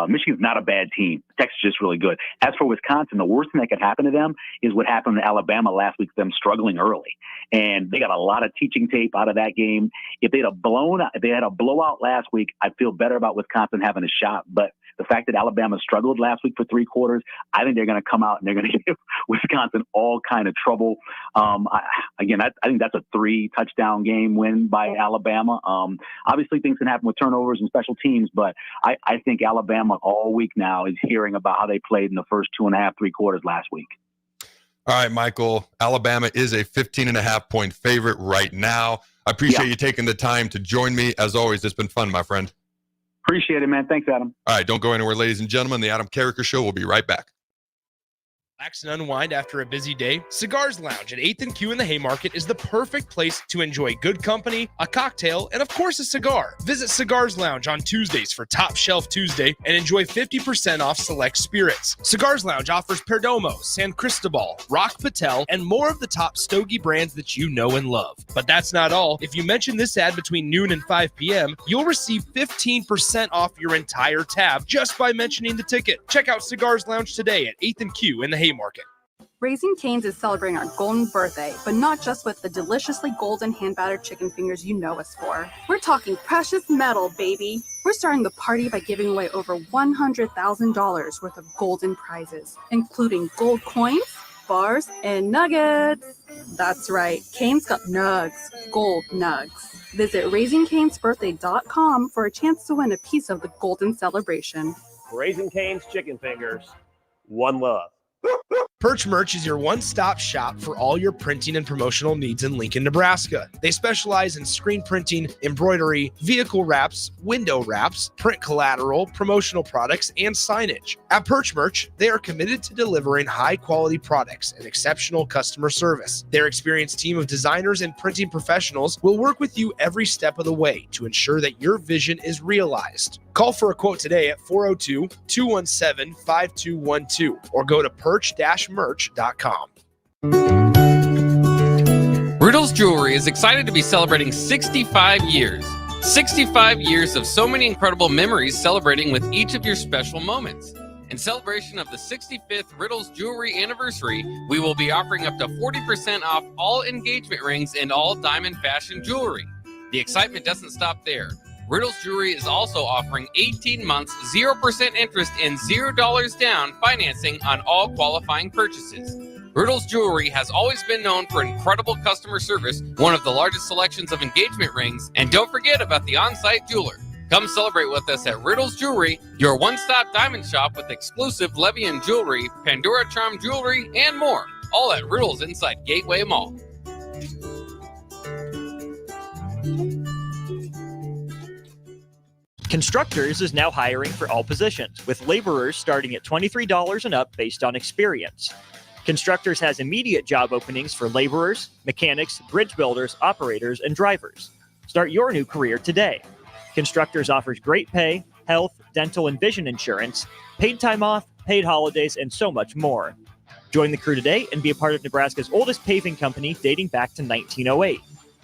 Michigan's not a bad team. Texas is just really good. As for Wisconsin, the worst thing that could happen to them is what happened to Alabama last week, them struggling early. And they got a lot of teaching tape out of that game. If they had a blowout last week, I'd feel better about Wisconsin having a shot. But the fact that Alabama struggled last week for three quarters, I think they're going to come out and they're going to give Wisconsin all kind of trouble. I think that's a 3-touchdown game win by Alabama. Obviously, things can happen with turnovers and special teams, but I think Alabama all week now is hearing about how they played in the first 2.5, 3 quarters last week. All right, Michael, Alabama is a 15.5-point favorite right now. I appreciate you taking the time to join me. As always, it's been fun, my friend. Appreciate it, man. Thanks, Adam. All right, don't go anywhere, ladies and gentlemen. The Adam Carriker Show will be right back. Relax and unwind after a busy day? Cigars Lounge at 8th and Q in the Haymarket is the perfect place to enjoy good company, a cocktail, and of course a cigar. Visit Cigars Lounge on Tuesdays for Top Shelf Tuesday and enjoy 50% off select spirits. Cigars Lounge offers Perdomo, San Cristobal, Rock Patel, and more of the top stogie brands that you know and love. But that's not all. If you mention this ad between noon and 5 p.m., you'll receive 15% off your entire tab just by mentioning the ticket. Check out Cigars Lounge today at 8th and Q in the Haymarket. Raising Cane's is celebrating our golden birthday, but not just with the deliciously golden hand-battered chicken fingers you know us for. We're talking precious metal, baby. We're starting the party by giving away over $100,000 worth of golden prizes, including gold coins, bars, and nuggets. That's right, Cane's got nugs, gold nugs. Visit RaisingCanesBirthday.com for a chance to win a piece of the golden celebration. Raising Cane's chicken fingers. One love. Perch Merch is your one-stop shop for all your printing and promotional needs in Lincoln, Nebraska. They specialize in screen printing, embroidery, vehicle wraps, window wraps, print collateral, promotional products, and signage. At Perch Merch, they are committed to delivering high-quality products and exceptional customer service. Their experienced team of designers and printing professionals will work with you every step of the way to ensure that your vision is realized. Call for a quote today at 402-217-5212 or go to perch-merch.com. Riddles Jewelry is excited to be celebrating 65 years. 65 years of so many incredible memories celebrating with each of your special moments. In celebration of the 65th Riddles Jewelry anniversary, we will be offering up to 40% off all engagement rings and all diamond fashion jewelry. The excitement doesn't stop there. Riddles Jewelry is also offering 18 months, 0% interest and $0 down financing on all qualifying purchases. Riddles Jewelry has always been known for incredible customer service, one of the largest selections of engagement rings, and don't forget about the on-site jeweler. Come celebrate with us at Riddles Jewelry, your one-stop diamond shop with exclusive Levian jewelry, Pandora Charm jewelry, and more, all at Riddles inside Gateway Mall. Constructors is now hiring for all positions, with laborers starting at $23 and up based on experience. Constructors has immediate job openings for laborers, mechanics, bridge builders, operators, and drivers. Start your new career today. Constructors offers great pay, health, dental, and vision insurance, paid time off, paid holidays, and so much more. Join the crew today and be a part of Nebraska's oldest paving company dating back to 1908.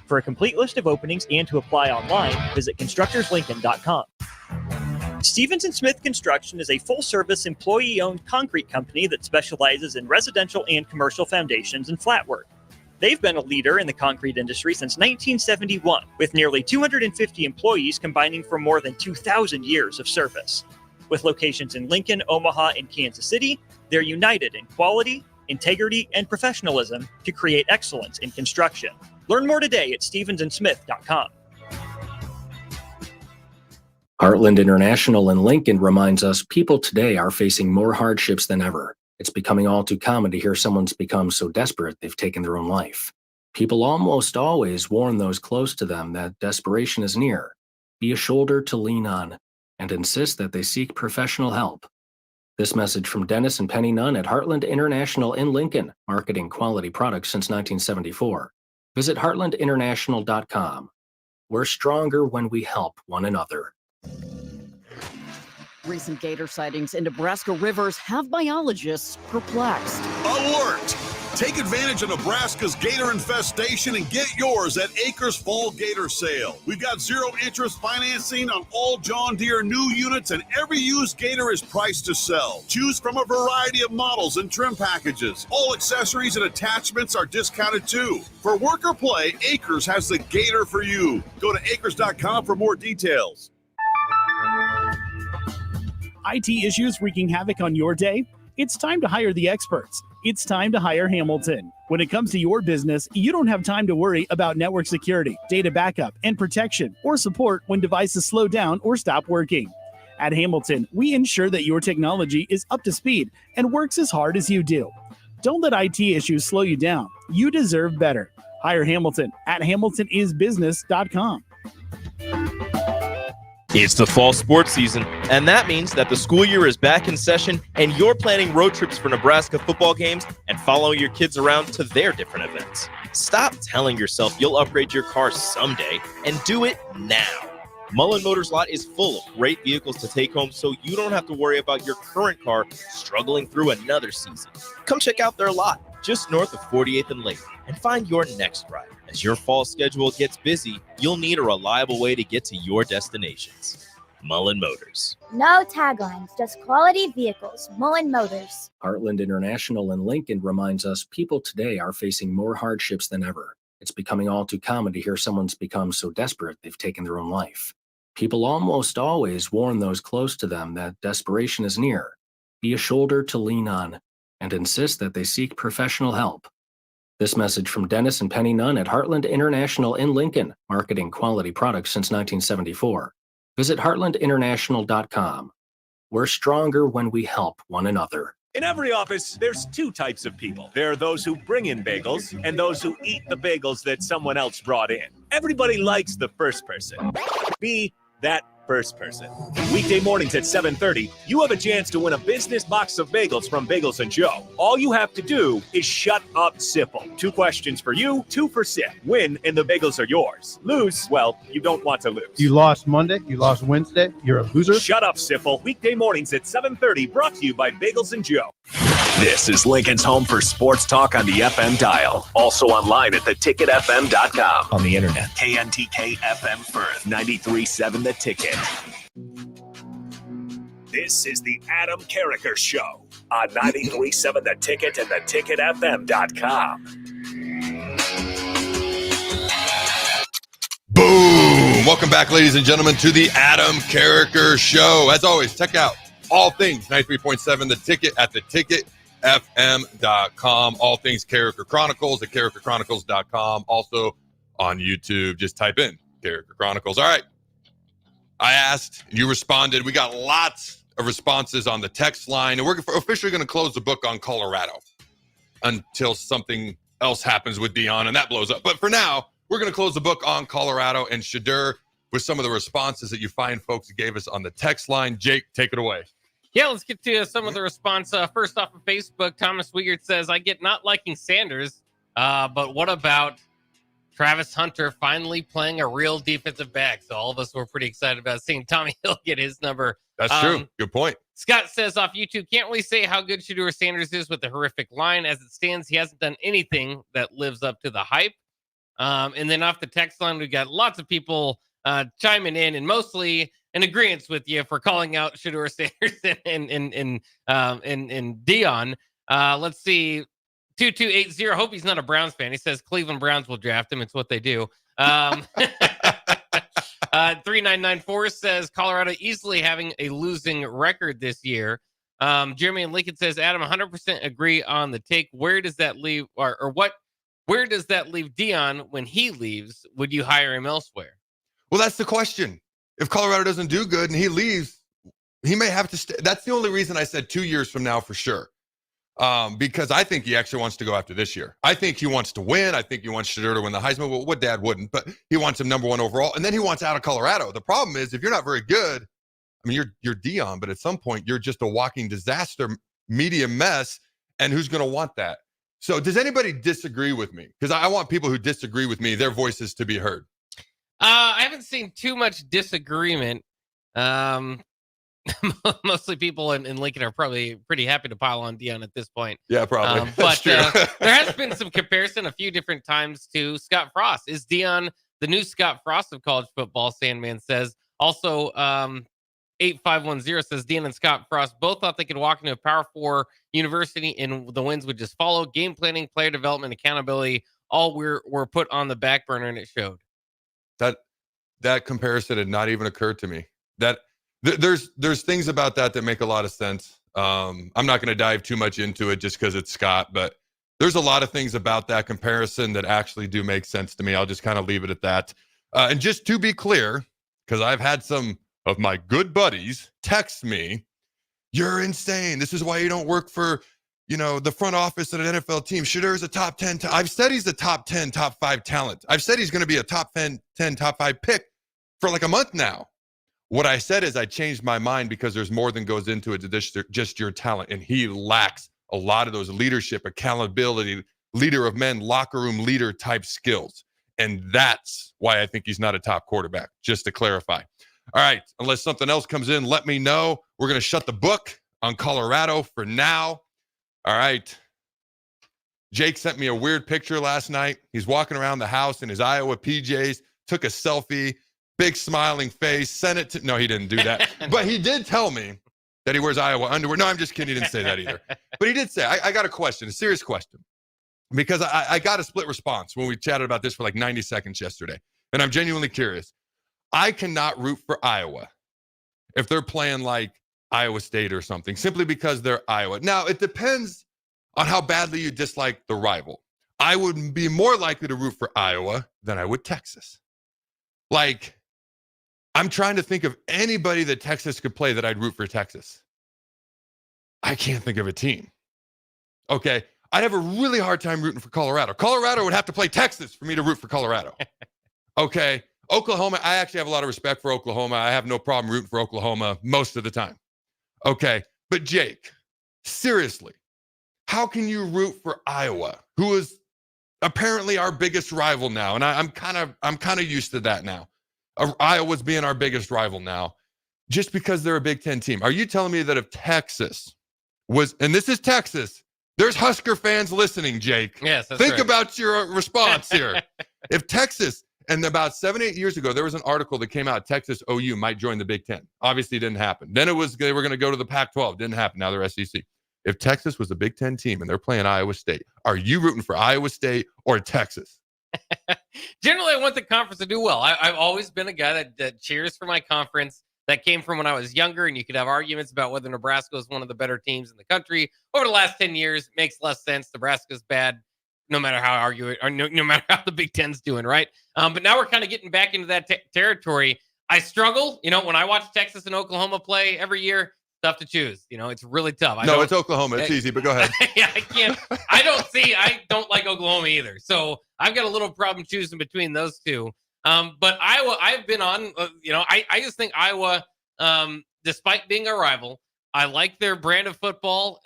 For a complete list of openings and to apply online, visit constructorslincoln.com. Stevenson Smith Construction is a full-service, employee-owned concrete company that specializes in residential and commercial foundations and flat work. They've been a leader in the concrete industry since 1971, with nearly 250 employees combining for more than 2,000 years of service. With locations in Lincoln, Omaha, and Kansas City, they're united in quality, integrity, and professionalism to create excellence in construction. Learn more today at stevensondsmith.com. Heartland International in Lincoln reminds us people today are facing more hardships than ever. It's becoming all too common to hear someone's become so desperate they've taken their own life. People almost always warn those close to them that desperation is near. Be a shoulder to lean on and insist that they seek professional help. This message from Dennis and Penny Nunn at Heartland International in Lincoln, marketing quality products since 1974. Visit heartlandinternational.com. We're stronger when we help one another. Recent gator sightings in Nebraska rivers have biologists perplexed. Alert! Take advantage of Nebraska's gator infestation and get yours at Acres Fall Gator Sale. We've got zero interest financing on all John Deere new units, and every used gator is priced to sell. Choose from a variety of models and trim packages. All accessories and attachments are discounted too. For work or play, Acres has the gator for you. Go to acres.com for more details. IT issues wreaking havoc on your day? It's time to hire the experts. It's time to hire Hamilton. When it comes to your business, you don't have time to worry about network security, data backup, and protection, or support when devices slow down or stop working. At Hamilton, we ensure that your technology is up to speed and works as hard as you do. Don't let IT issues slow you down. You deserve better. Hire Hamilton at hamiltonisbusiness.com. It's the fall sports season, and that means that the school year is back in session and you're planning road trips for Nebraska football games and following your kids around to their different events. Stop telling yourself you'll upgrade your car someday and do it now. Mullen Motors lot is full of great vehicles to take home so you don't have to worry about your current car struggling through another season. Come check out their lot just north of 48th and Lake and find your next ride. As your fall schedule gets busy, you'll need a reliable way to get to your destinations. Mullen Motors. No taglines, just quality vehicles. Mullen Motors. Heartland International in Lincoln reminds us people today are facing more hardships than ever. It's becoming all too common to hear someone's become so desperate they've taken their own life. People almost always warn those close to them that desperation is near. Be a shoulder to lean on and insist that they seek professional help. This message from Dennis and Penny Nunn at Heartland International in Lincoln, marketing quality products since 1974. Visit heartlandinternational.com. We're stronger when we help one another. In every office, there's two types of people. There are those who bring in bagels and those who eat the bagels that someone else brought in. Everybody likes the first person. Be that first person. Weekday mornings at 7:30, you have a chance to win a business box of bagels from Bagels & Joe. All you have to do is shut up, Sipple. 2 questions for you, 2 for Sip. Win, and the bagels are yours. Lose, well, you don't want to lose. You lost Monday, you lost Wednesday, you're a loser. Shut up, Sipple. Weekday mornings at 7:30, brought to you by Bagels & Joe. This is Lincoln's home for sports talk on the FM dial. Also online at theticketfm.com. On the internet. KNTK FM Firth, 93.7 The Ticket. This is the Adam Carriker Show on 93.7 The Ticket and theticketfm.com. Boom! Welcome back, ladies and gentlemen, to the Adam Carriker Show. As always, check out all things 93.7 The Ticket at theticketfm.com. All things Carriker Chronicles at carrikerchronicles.com. Also on YouTube, just type in Carriker Chronicles. All right. I asked, you responded. We got lots of responses on the text line, and we're officially going to close the book on Colorado until something else happens with Deion and that blows up. But for now, we're going to close the book on Colorado and Shedeur with some of the responses that you fine folks gave us on the text line. Jake, take it away. Yeah, let's get to some of the response. First off of Facebook, Thomas Wiegert says, I get not liking Sanders, but what about Travis Hunter finally playing a real defensive back? So all of us were pretty excited about seeing Tommy Hill get his number. That's true. Good point. Scott says off YouTube, can't really say how good Shedeur Sanders is with the horrific line. As it stands, he hasn't done anything that lives up to the hype. And then off the text line, we've got lots of people chiming in and mostly in agreement with you for calling out Shedeur Sanders and Deion. Let's see. 2280. Hope he's not a Browns fan. He says Cleveland Browns will draft him. It's what they do. 3994 says Colorado easily having a losing record this year. Jeremy and Lincoln says, Adam, 100% agree on the take. Where does that leave, where does that leave Deion when he leaves? Would you hire him elsewhere? Well, that's the question. If Colorado doesn't do good and he leaves, he may have to stay. That's the only reason I said 2 years from now for sure. Because I think he actually wants to go after this year. I think he wants to win. I think he wants Shedeur to win the Heisman. Well, what dad wouldn't, but he wants him number one overall. And then he wants out of Colorado. The problem is if you're not very good, I mean, you're Deion, but at some point you're just a walking disaster, media mess. And who's going to want that? So does anybody disagree with me? Because I want people who disagree with me, their voices to be heard. I haven't seen too much disagreement. Mostly people in Lincoln are probably pretty happy to pile on Deion at this point. Yeah, probably. But there has been some comparison a few different times to Scott Frost. Is Deion the new Scott Frost of college football? Sandman says. Also, 8510 says Deion and Scott Frost both thought they could walk into a Power 4 university and the wins would just follow. Game planning, player development, accountability, all were put on the back burner, and it showed. That comparison had not even occurred to me. There's things about that make a lot of sense. I'm not going to dive too much into it just because it's Scott, but there's a lot of things about that comparison that actually do make sense to me. I'll just kind of leave it at that. And just to be clear, because I've had some of my good buddies text me, you're insane. This is why you don't work for, the front office at an NFL team. Shedeur is a top 10. I've said he's a top 10, top 5 talent. I've said he's going to be a top 10, top 5 pick for like a month now. What I said is I changed my mind because there's more than goes into it to just your talent. And he lacks a lot of those leadership, accountability, leader of men, locker room leader type skills. And that's why I think he's not a top quarterback, just to clarify. All right, unless something else comes in, let me know. We're going to shut the book on Colorado for now. All right. Jake sent me a weird picture last night. He's walking around the house in his Iowa PJs, took a selfie, big smiling face, sent it to... No, he didn't do that. But he did tell me that he wears Iowa underwear. No, I'm just kidding. He didn't say that either. But he did say, I got a question, a serious question. Because I got a split response when we chatted about this for like 90 seconds yesterday. And I'm genuinely curious. I cannot root for Iowa if they're playing like Iowa State or something, simply because they're Iowa. Now, it depends on how badly you dislike the rival. I would be more likely to root for Iowa than I would Texas. Like, I'm trying to think of anybody that Texas could play that I'd root for Texas. I can't think of a team. Okay. I'd have a really hard time rooting for Colorado. Colorado would have to play Texas for me to root for Colorado. Okay. Oklahoma, I actually have a lot of respect for Oklahoma. I have no problem rooting for Oklahoma most of the time. Okay. But Jake, seriously, how can you root for Iowa, who is apparently our biggest rival now? And I'm kind of used to that now. Iowa's being our biggest rival now, just because they're a Big Ten team. Are you telling me that if Texas was, and this is Texas, there's Husker fans listening, Jake. Yes, that's Think right. about your response here. If Texas, and about 7-8 years ago, there was an article that came out, Texas OU might join the Big Ten. Obviously, it didn't happen. Then it was, they were going to go to the Pac-12. Didn't happen. Now they're SEC. If Texas was a Big Ten team and they're playing Iowa State, are you rooting for Iowa State or Texas? Generally, I want the conference to do well. I've always been a guy that cheers for my conference. That came from when I was younger, and you could have arguments about whether Nebraska is one of the better teams in the country. Over the last 10 years, it makes less sense. Nebraska's bad, no matter how I argue it, or no matter how the Big Ten's doing, right? But now we're kind of getting back into that territory. I struggle, when I watch Texas and Oklahoma play every year, tough to choose. It's really tough. It's Oklahoma. It's easy, but go ahead. Yeah, I can't. I don't like Oklahoma either. So I've got a little problem choosing between those two. But Iowa, I've been on, I just think Iowa, despite being a rival, I like their brand of football,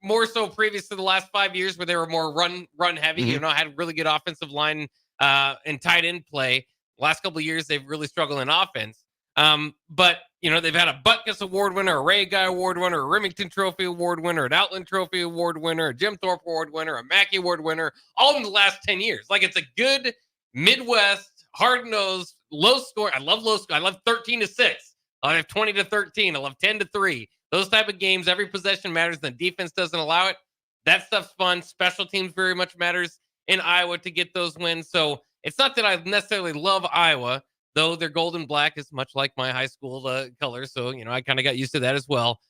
more so previous to the last 5 years where they were more run heavy, had really good offensive line and tight end play. Last couple of years, they've really struggled in offense. But, they've had a Butkus Award winner, a Ray Guy Award winner, a Remington Trophy Award winner, an Outland Trophy Award winner, a Jim Thorpe Award winner, a Mackey Award winner, all in the last 10 years. Like, it's a good Midwest, hard-nosed, low score. I love low score. I love 13-6. I have 20-13. I love 10-3. Those type of games, every possession matters. The defense doesn't allow it. That stuff's fun. Special teams very much matters in Iowa to get those wins. So it's not that I necessarily love Iowa, though their gold and black is much like my high school colors. So, I kind of got used to that as well.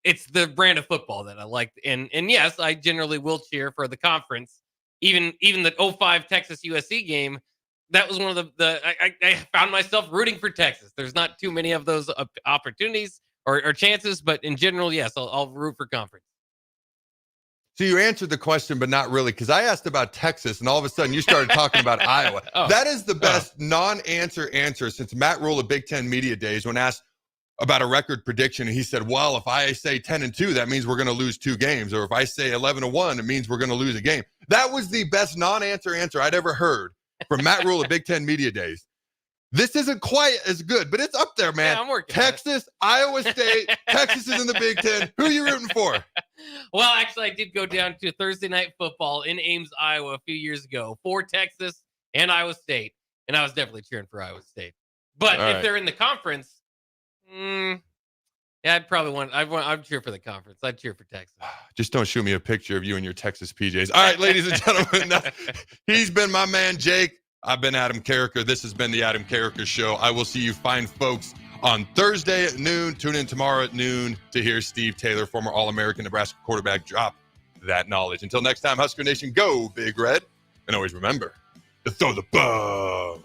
It's the brand of football that I like. And yes, I generally will cheer for the conference. Even the 05 Texas USC game, that was one of I found myself rooting for Texas. There's not too many of those opportunities or chances, but in general, yes, I'll root for conference. So you answered the question, but not really, because I asked about Texas, and all of a sudden you started talking about Iowa. That is the best non-answer answer since Matt Rule of Big Ten Media Days, when asked about a record prediction, and he said, well, if I say 10-2, that means we're going to lose 2 games. Or if I say 11-1, it means we're going to lose a game. That was the best non-answer answer I'd ever heard from Matt Rule of Big Ten Media Days. This isn't quite as good, but it's up there, man. Yeah, I'm working Texas, Iowa State, Texas is in the Big Ten. Who are you rooting for? Well, actually, I did go down to Thursday Night Football in Ames, Iowa a few years ago for Texas and Iowa State, and I was definitely cheering for Iowa State. But if they're in the conference, I'd probably I'd cheer for the conference. I'd cheer for Texas. Just don't shoot me a picture of you in your Texas PJs. All right, ladies and gentlemen, he's been my man, Jake. I've been Adam Carriker. This has been the Adam Carriker Show. I will see you fine folks on Thursday at noon. Tune in tomorrow at noon to hear Steve Taylor, former All-American Nebraska quarterback, drop that knowledge. Until next time, Husker Nation, go Big Red. And always remember to throw the ball.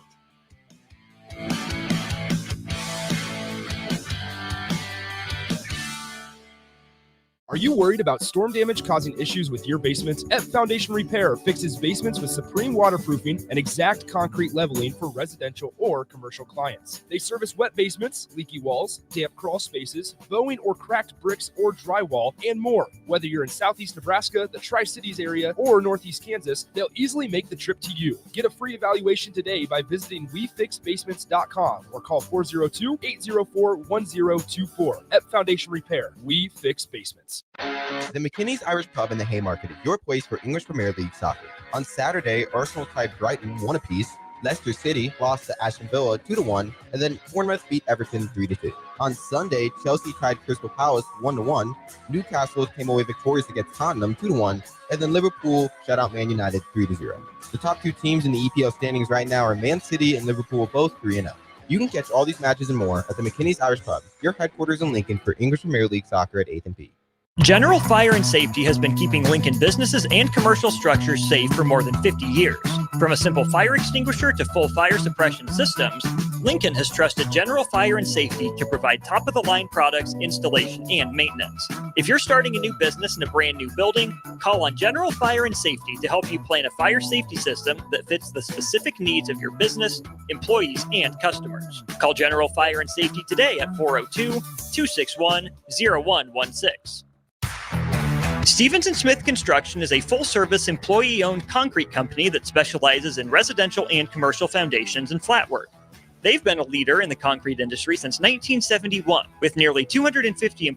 Are you worried about storm damage causing issues with your basements? F Foundation Repair fixes basements with supreme waterproofing and exact concrete leveling for residential or commercial clients. They service wet basements, leaky walls, damp crawl spaces, bowing or cracked bricks or drywall, and more. Whether you're in Southeast Nebraska, the Tri-Cities area, or Northeast Kansas, they'll easily make the trip to you. Get a free evaluation today by visiting WeFixBasements.com or call 402-804-1024. F Foundation Repair. We fix basements. The McKinney's Irish Pub in the Haymarket is your place for English Premier League soccer. On Saturday, Arsenal tied Brighton 1 apiece, Leicester City lost to Aston Villa 2-1, and then Bournemouth beat Everton 3-2. On Sunday, Chelsea tied Crystal Palace 1-1, Newcastle came away victorious against Tottenham 2-1, and then Liverpool shut out Man United 3-0. The top 2 teams in the EPL standings right now are Man City and Liverpool, both 3-0. You can catch all these matches and more at the McKinney's Irish Pub, your headquarters in Lincoln for English Premier League soccer at 8th and P. General Fire and Safety has been keeping Lincoln businesses and commercial structures safe for more than 50 years. From a simple fire extinguisher to full fire suppression systems, Lincoln has trusted General Fire and Safety to provide top-of-the-line products, installation, and maintenance. If you're starting a new business in a brand new building, call on General Fire and Safety to help you plan a fire safety system that fits the specific needs of your business, employees, and customers. Call General Fire and Safety today at 402-261-0116. Stevens & Smith Construction is a full-service, employee-owned concrete company that specializes in residential and commercial foundations and flat work. They've been a leader in the concrete industry since 1971, with nearly 250